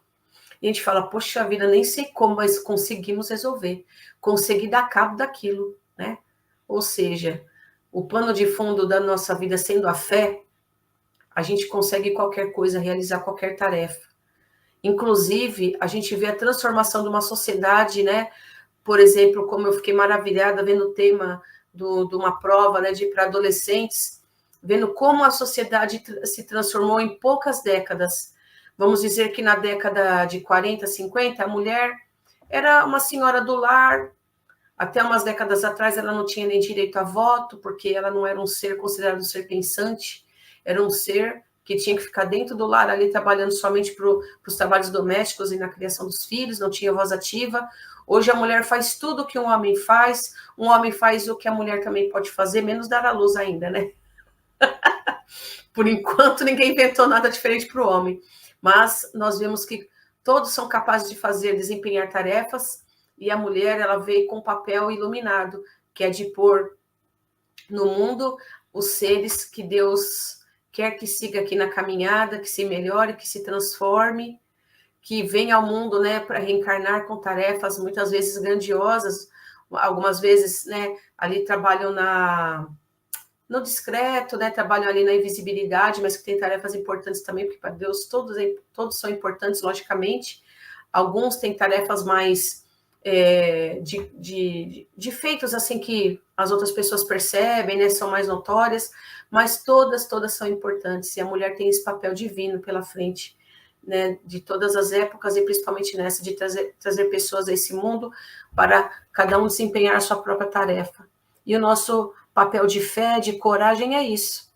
e a gente fala, poxa vida, nem sei como, mas conseguimos resolver. Consegui dar cabo daquilo, né? Ou seja, o pano de fundo da nossa vida sendo a fé, a gente consegue qualquer coisa, realizar qualquer tarefa. Inclusive, a gente vê a transformação de uma sociedade, né? Por exemplo, como eu fiquei maravilhada vendo o tema de uma prova, né, para adolescentes, vendo como a sociedade se transformou em poucas décadas. Vamos dizer que na década de 40, 50, a mulher era uma senhora do lar. Até umas décadas atrás, ela não tinha nem direito a voto, porque ela não era um ser considerado um ser pensante, era um ser que tinha que ficar dentro do lar, ali trabalhando somente para os trabalhos domésticos e na criação dos filhos, não tinha voz ativa. Hoje a mulher faz tudo o que um homem faz o que a mulher também pode fazer, menos dar à luz ainda, né? Por enquanto, ninguém inventou nada diferente para o homem. Mas nós vemos que todos são capazes de fazer, desempenhar tarefas, e a mulher, ela veio com um papel iluminado, que é de pôr no mundo os seres que Deus quer que siga aqui na caminhada, que se melhore, que se transforme, que venha ao mundo, né, para reencarnar com tarefas muitas vezes grandiosas, algumas vezes, né, ali trabalham no discreto, né, trabalham ali na invisibilidade, mas que tem tarefas importantes também, porque para Deus todos são importantes, logicamente. Alguns têm tarefas mais de feitos assim que as outras pessoas percebem, né, são mais notórias, mas todas são importantes, e a mulher tem esse papel divino pela frente, né, de todas as épocas, e principalmente nessa, de trazer pessoas a esse mundo para cada um desempenhar a sua própria tarefa. E o nosso papel de fé, de coragem é isso,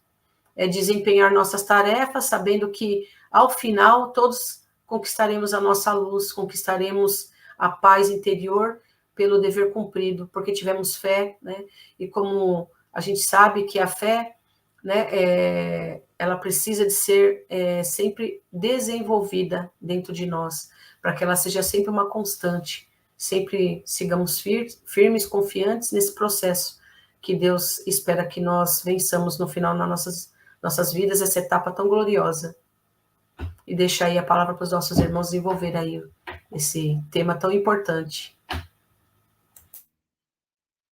é desempenhar nossas tarefas, sabendo que, ao final, todos conquistaremos a nossa luz, conquistaremos a paz interior pelo dever cumprido, porque tivemos fé, né? E como a gente sabe que a fé, né, ela precisa de ser sempre desenvolvida dentro de nós, para que ela seja sempre uma constante, sempre sigamos firmes, confiantes nesse processo que Deus espera que nós vençamos no final nas nossas vidas, essa etapa tão gloriosa. E deixar aí a palavra para os nossos irmãos desenvolver aí esse tema tão importante.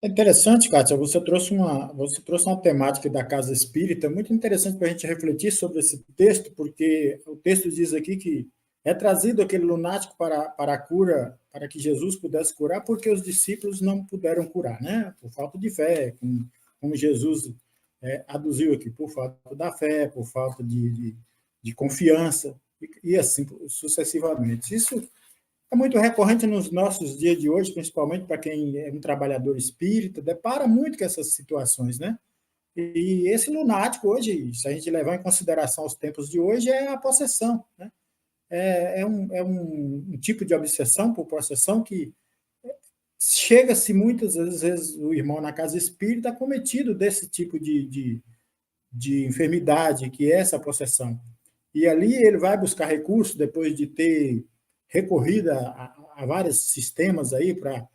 É interessante, Kátia, você trouxe uma temática da casa espírita muito interessante para a gente refletir sobre esse texto, porque o texto diz aqui que é trazido aquele lunático para a cura, para que Jesus pudesse curar, porque os discípulos não puderam curar, né? Por falta de fé, como Jesus aduziu aqui, por falta da fé, por falta de confiança, e assim sucessivamente. Isso é muito recorrente nos nossos dias de hoje, principalmente para quem é um trabalhador espírita, depara muito com essas situações, né? E esse lunático hoje, se a gente levar em consideração os tempos de hoje, é a possessão, né? É um tipo de obsessão por possessão que chega-se muitas vezes o irmão na casa espírita cometido desse tipo de enfermidade, que é essa possessão. E ali ele vai buscar recursos, depois de ter recorrido a vários sistemas aí para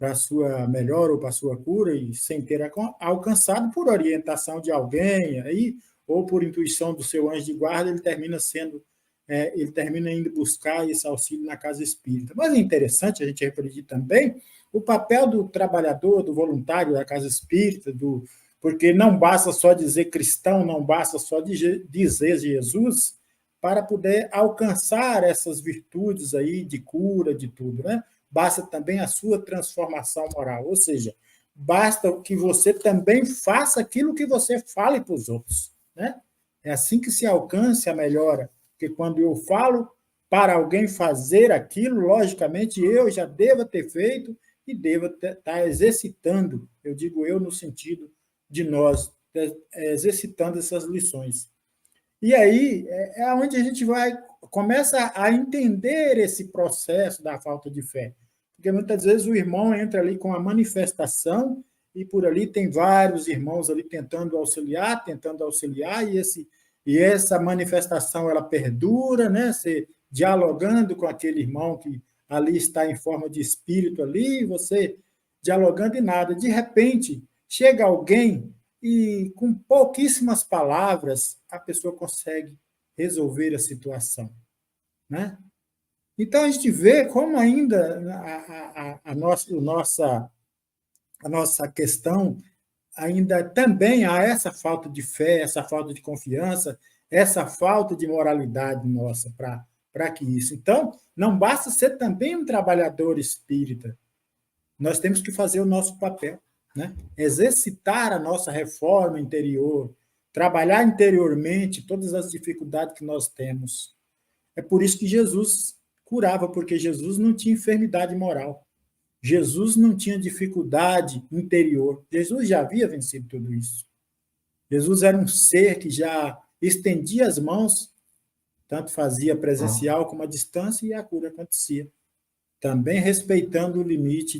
a sua melhora ou para a sua cura, e sem ter alcançado, por orientação de alguém aí, ou por intuição do seu anjo de guarda, ele termina indo buscar esse auxílio na casa espírita. Mas é interessante a gente refletir também o papel do trabalhador, do voluntário da casa espírita, porque não basta só dizer cristão, não basta só dizer Jesus, para poder alcançar essas virtudes aí de cura, de tudo, né? Basta também a sua transformação moral, ou seja, basta que você também faça aquilo que você fale para os outros, né? É assim que se alcança a melhora, porque quando eu falo para alguém fazer aquilo, logicamente eu já devo ter feito e devo estar exercitando, eu digo eu no sentido de nós, exercitando essas lições. E aí é onde a gente começa a entender esse processo da falta de fé. Porque muitas vezes o irmão entra ali com a manifestação e por ali tem vários irmãos ali tentando auxiliar, e essa manifestação ela perdura, né? Você dialogando com aquele irmão que ali está em forma de espírito ali, você dialogando e nada. De repente, chega alguém e com pouquíssimas palavras a pessoa consegue resolver a situação, né? Então a gente vê como ainda a nossa questão ainda também há essa falta de fé, essa falta de confiança, essa falta de moralidade nossa para que isso. Então, não basta ser também um trabalhador espírita, nós temos que fazer o nosso papel, né? Exercitar a nossa reforma interior, trabalhar interiormente todas as dificuldades que nós temos. É por isso que Jesus curava, porque Jesus não tinha enfermidade moral. Jesus não tinha dificuldade interior. Jesus já havia vencido tudo isso. Jesus era um ser que já estendia as mãos, tanto fazia presencial como à distância, e a cura acontecia. Também respeitando o limite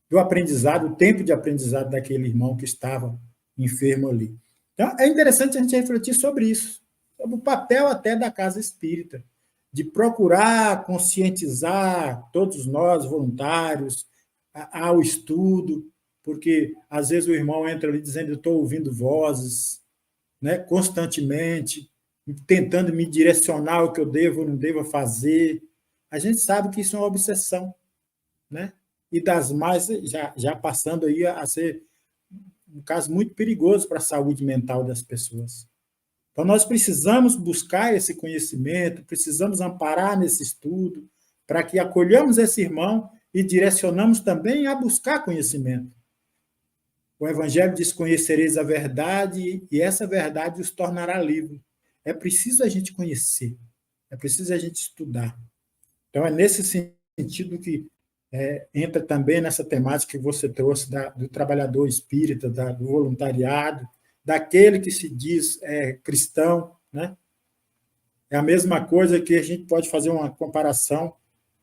do aprendizado, o tempo de aprendizado daquele irmão que estava enfermo ali. Então, é interessante a gente refletir sobre isso, sobre o papel até da casa espírita, de procurar conscientizar todos nós, voluntários, ao estudo, porque às vezes o irmão entra ali dizendo: eu estou ouvindo vozes, né, constantemente, tentando me direcionar o que eu devo ou não devo fazer. A gente sabe que isso é uma obsessão, né? E das mais, já passando aí a ser um caso muito perigoso para a saúde mental das pessoas. Então, nós precisamos buscar esse conhecimento, precisamos amparar nesse estudo, para que acolhamos esse irmão e direcionamos também a buscar conhecimento. O Evangelho diz: conhecereis a verdade, e essa verdade os tornará livres. é preciso a gente conhecer, é preciso a gente estudar. Então, é nesse sentido que entra também nessa temática que você trouxe do trabalhador espírita, do voluntariado, daquele que se diz cristão, né? É a mesma coisa que a gente pode fazer uma comparação.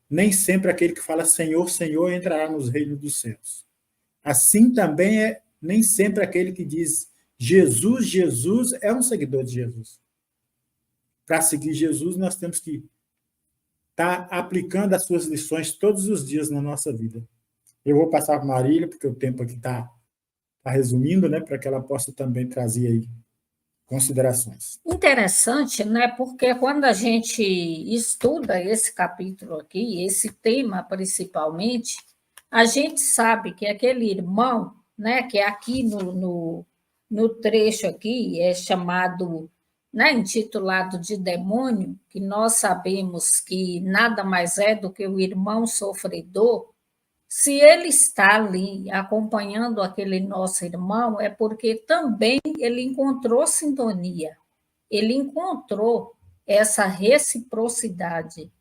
Nem sempre aquele que fala Senhor, Senhor entrará nos reinos dos céus. Assim também nem sempre aquele que diz Jesus, Jesus é um seguidor de Jesus. Para seguir Jesus, nós temos que estar aplicando as suas lições todos os dias na nossa vida. Eu vou passar para a Marília, porque o tempo aqui está resumindo, né, para que ela possa também trazer aí considerações. Interessante, né? Porque quando a gente estuda esse capítulo aqui, esse tema principalmente, a gente sabe que aquele irmão, né, que aqui no trecho aqui é chamado, né, intitulado de demônio, que nós sabemos que nada mais é do que o irmão sofredor. Se ele está ali acompanhando aquele nosso irmão, é porque também ele encontrou sintonia, ele encontrou essa reciprocidade.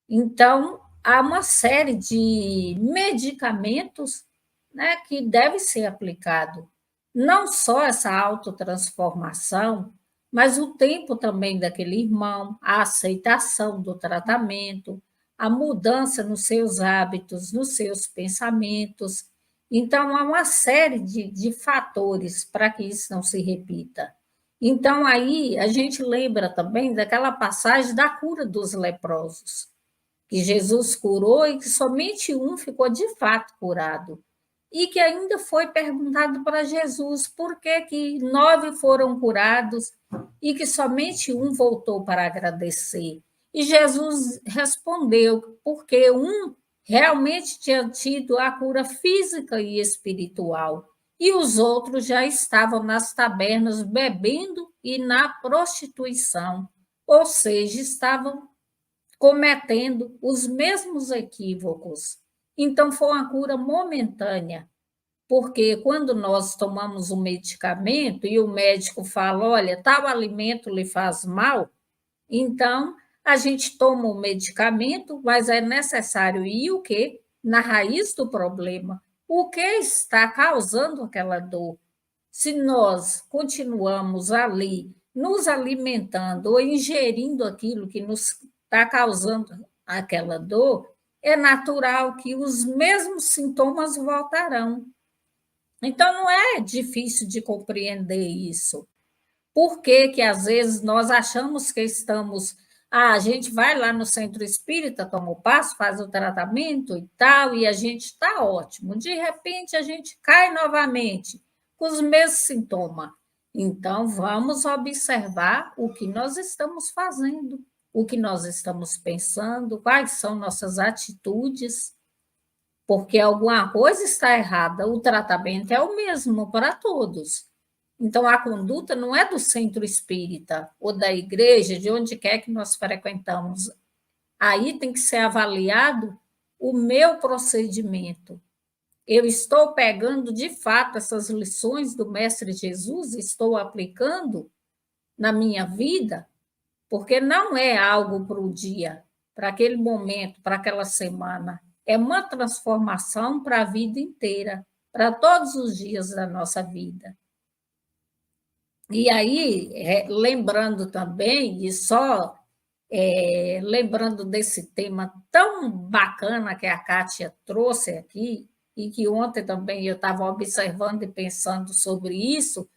Então, há uma série de medicamentos, né, que deve ser aplicado. Não só essa autotransformação, mas o tempo também daquele irmão, a aceitação do tratamento, a mudança nos seus hábitos, nos seus pensamentos. Então, há uma série de fatores para que isso não se repita. Então, aí a gente lembra também daquela passagem da cura dos leprosos, que Jesus curou e que somente um ficou de fato curado. E que ainda foi perguntado para Jesus por que 9 foram curados e que somente um voltou para agradecer. E Jesus respondeu, porque um realmente tinha tido a cura física e espiritual, e os outros já estavam nas tabernas bebendo e na prostituição, ou seja, estavam cometendo os mesmos equívocos. Então, foi uma cura momentânea, porque quando nós tomamos um medicamento e o médico fala, olha, tal alimento lhe faz mal, então a gente toma o medicamento, mas é necessário ir o quê? Na raiz do problema. O que está causando aquela dor? Se nós continuamos ali nos alimentando ou ingerindo aquilo que nos está causando aquela dor, é natural que os mesmos sintomas voltarão. Então, não é difícil de compreender isso. Por que que às vezes nós achamos que estamos... a gente vai lá no centro espírita, toma o passo, faz o tratamento e tal, e a gente está ótimo. De repente, a gente cai novamente com os mesmos sintomas. Então, vamos observar o que nós estamos fazendo, o que nós estamos pensando, quais são nossas atitudes, porque alguma coisa está errada. O tratamento é o mesmo para todos. Então, a conduta não é do centro espírita ou da igreja, de onde quer que nós frequentamos. Aí tem que ser avaliado o meu procedimento. Eu estou pegando, de fato, essas lições do Mestre Jesus, estou aplicando na minha vida, porque não é algo para o dia, para aquele momento, para aquela semana. É uma transformação para a vida inteira, para todos os dias da nossa vida. E aí, lembrando também, e só lembrando desse tema tão bacana que a Kátia trouxe aqui, e que ontem também eu estava observando e pensando sobre isso,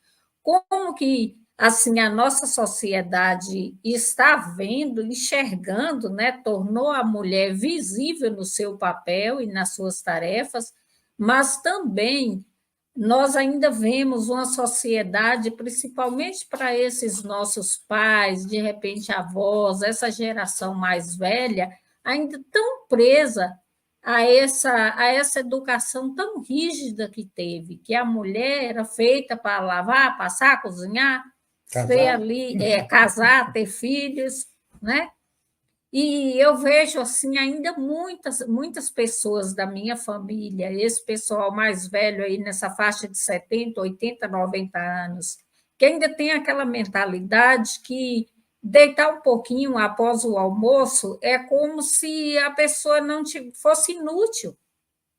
como que assim a nossa sociedade está vendo, enxergando, né, tornou a mulher visível no seu papel e nas suas tarefas, mas também nós ainda vemos uma sociedade, principalmente para esses nossos pais, de repente avós, essa geração mais velha, ainda tão presa a essa educação tão rígida que teve, que a mulher era feita para lavar, passar, cozinhar, ser ali, casar, ter filhos, né? E eu vejo assim ainda muitas pessoas da minha família, esse pessoal mais velho aí nessa faixa de 70, 80, 90 anos, que ainda tem aquela mentalidade que deitar um pouquinho após o almoço é como se a pessoa não fosse inútil,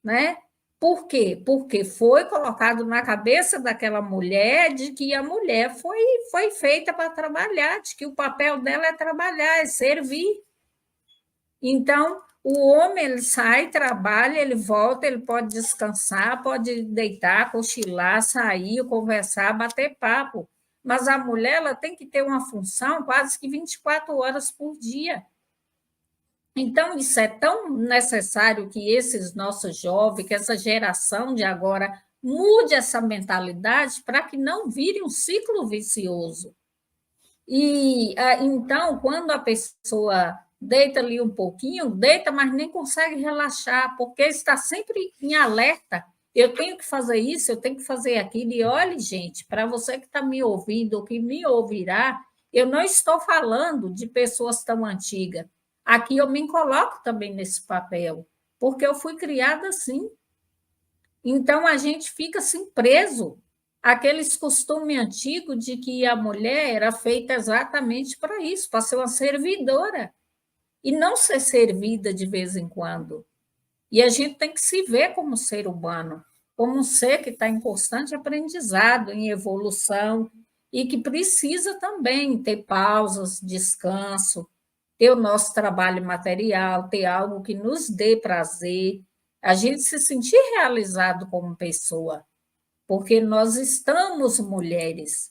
né? Por quê? Porque foi colocado na cabeça daquela mulher de que a mulher foi feita para trabalhar, de que o papel dela é trabalhar, é servir. Então, o homem ele sai, trabalha, ele volta, ele pode descansar, pode deitar, cochilar, sair, conversar, bater papo. Mas a mulher ela tem que ter uma função quase que 24 horas por dia. Então, isso é tão necessário que esses nossos jovens, que essa geração de agora, mude essa mentalidade para que não vire um ciclo vicioso. E então, quando a pessoa deita ali um pouquinho, deita, mas nem consegue relaxar, porque está sempre em alerta. Eu tenho que fazer isso, eu tenho que fazer aquilo. E olhe, gente, para você que está me ouvindo ou que me ouvirá, eu não estou falando de pessoas tão antigas. Aqui eu me coloco também nesse papel, porque eu fui criada assim. Então, a gente fica assim preso àqueles costumes antigos de que a mulher era feita exatamente para isso, para ser uma servidora, e não ser servida de vez em quando. E a gente tem que se ver como ser humano, como um ser que está em constante aprendizado, em evolução, e que precisa também ter pausas, descanso, ter o nosso trabalho material, ter algo que nos dê prazer, a gente se sentir realizado como pessoa, porque nós estamos mulheres,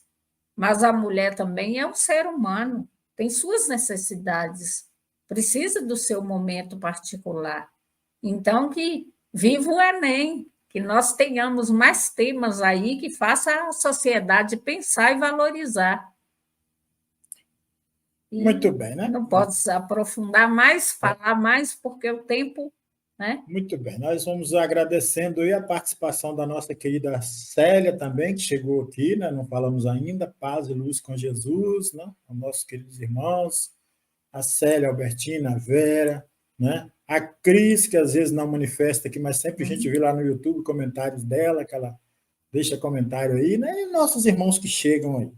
mas a mulher também é um ser humano, tem suas necessidades, precisa do seu momento particular. Então, que viva o Enem, que nós tenhamos mais temas aí que faça a sociedade pensar e valorizar. E Muito bem, né? não posso aprofundar mais, falar mais, porque o tempo, né? Muito bem, nós vamos agradecendo aí a participação da nossa querida Célia também, que chegou aqui, né? Não falamos ainda, paz e luz com Jesus, né? Os nossos queridos irmãos, a Célia, a Albertina, a Vera, né? A Cris, que às vezes não manifesta aqui, mas sempre a gente vê lá no YouTube comentários dela, que ela deixa comentário aí, né? E nossos irmãos que chegam aí.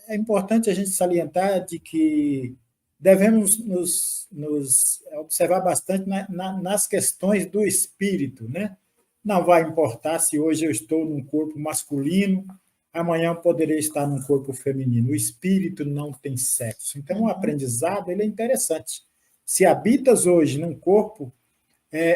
É importante a gente salientar de que devemos nos observar bastante nas questões do espírito, né? Não vai importar se hoje eu estou num corpo masculino, amanhã eu poderei estar num corpo feminino. O espírito não tem sexo. Então, o aprendizado ele é interessante. Se habitas hoje num corpo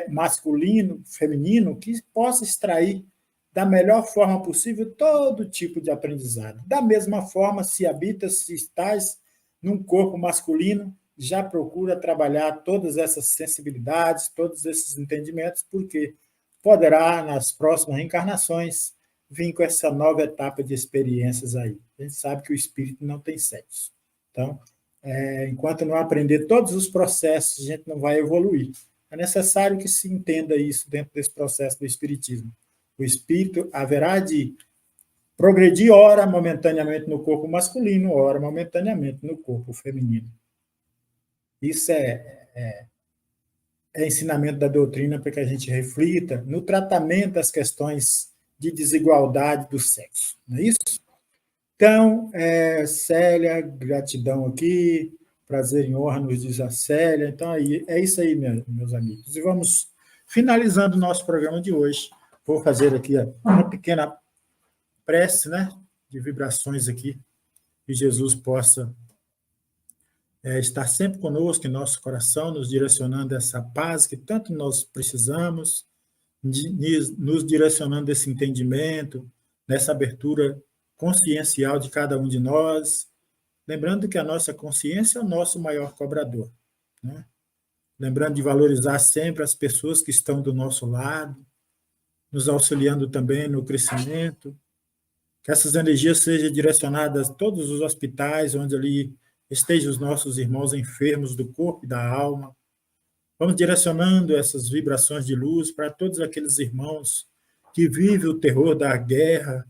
masculino, feminino, que possa extrair da melhor forma possível todo tipo de aprendizado. Da mesma forma, se habitas, se estás num corpo masculino, já procura trabalhar todas essas sensibilidades, todos esses entendimentos, porque poderá, nas próximas reencarnações, vir com essa nova etapa de experiências aí. A gente sabe que o espírito não tem sexo. Então, enquanto não aprender todos os processos, a gente não vai evoluir. É necessário que se entenda isso dentro desse processo do espiritismo. O espírito haverá de progredir, ora momentaneamente no corpo masculino, ora momentaneamente no corpo feminino. Isso é ensinamento da doutrina para que a gente reflita no tratamento das questões de desigualdade do sexo. Não é isso? Então, Célia, gratidão aqui, prazer e honra nos diz a Célia. Então, é isso aí, meus amigos. E vamos finalizando o nosso programa de hoje. Vou fazer aqui uma pequena prece, né, de vibrações aqui, que Jesus possa estar sempre conosco em nosso coração, nos direcionando essa paz que tanto nós precisamos, nos direcionando esse entendimento, nessa abertura consciencial de cada um de nós, lembrando que a nossa consciência é o nosso maior cobrador, né? Lembrando de valorizar sempre as pessoas que estão do nosso lado, nos auxiliando também no crescimento, que essas energias sejam direcionadas a todos os hospitais onde ali estejam os nossos irmãos enfermos do corpo e da alma. Vamos direcionando essas vibrações de luz para todos aqueles irmãos que vivem o terror da guerra,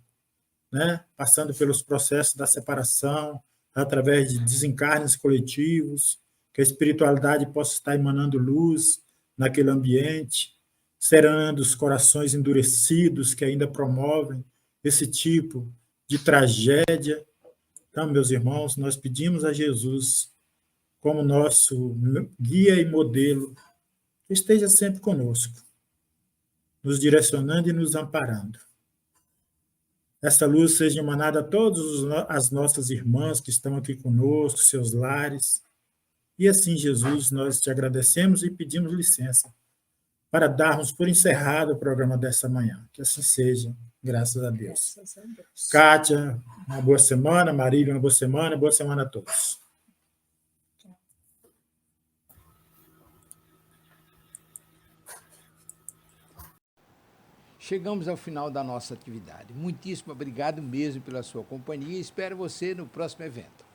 né? Passando pelos processos da separação, através de desencarnes coletivos, que a espiritualidade possa estar emanando luz naquele ambiente, serenando os corações endurecidos que ainda promovem esse tipo de tragédia. Então, meus irmãos, nós pedimos a Jesus, como nosso guia e modelo, que esteja sempre conosco, nos direcionando e nos amparando. Esta luz seja emanada a todas as nossas irmãs que estão aqui conosco, seus lares. E assim, Jesus, nós te agradecemos e pedimos licença para darmos por encerrado o programa dessa manhã. Que assim seja, graças a Deus. Graças a Deus. Kátia, uma boa semana. Marília, uma boa semana a todos. Chegamos ao final da nossa atividade. Muitíssimo obrigado mesmo pela sua companhia e espero você no próximo evento.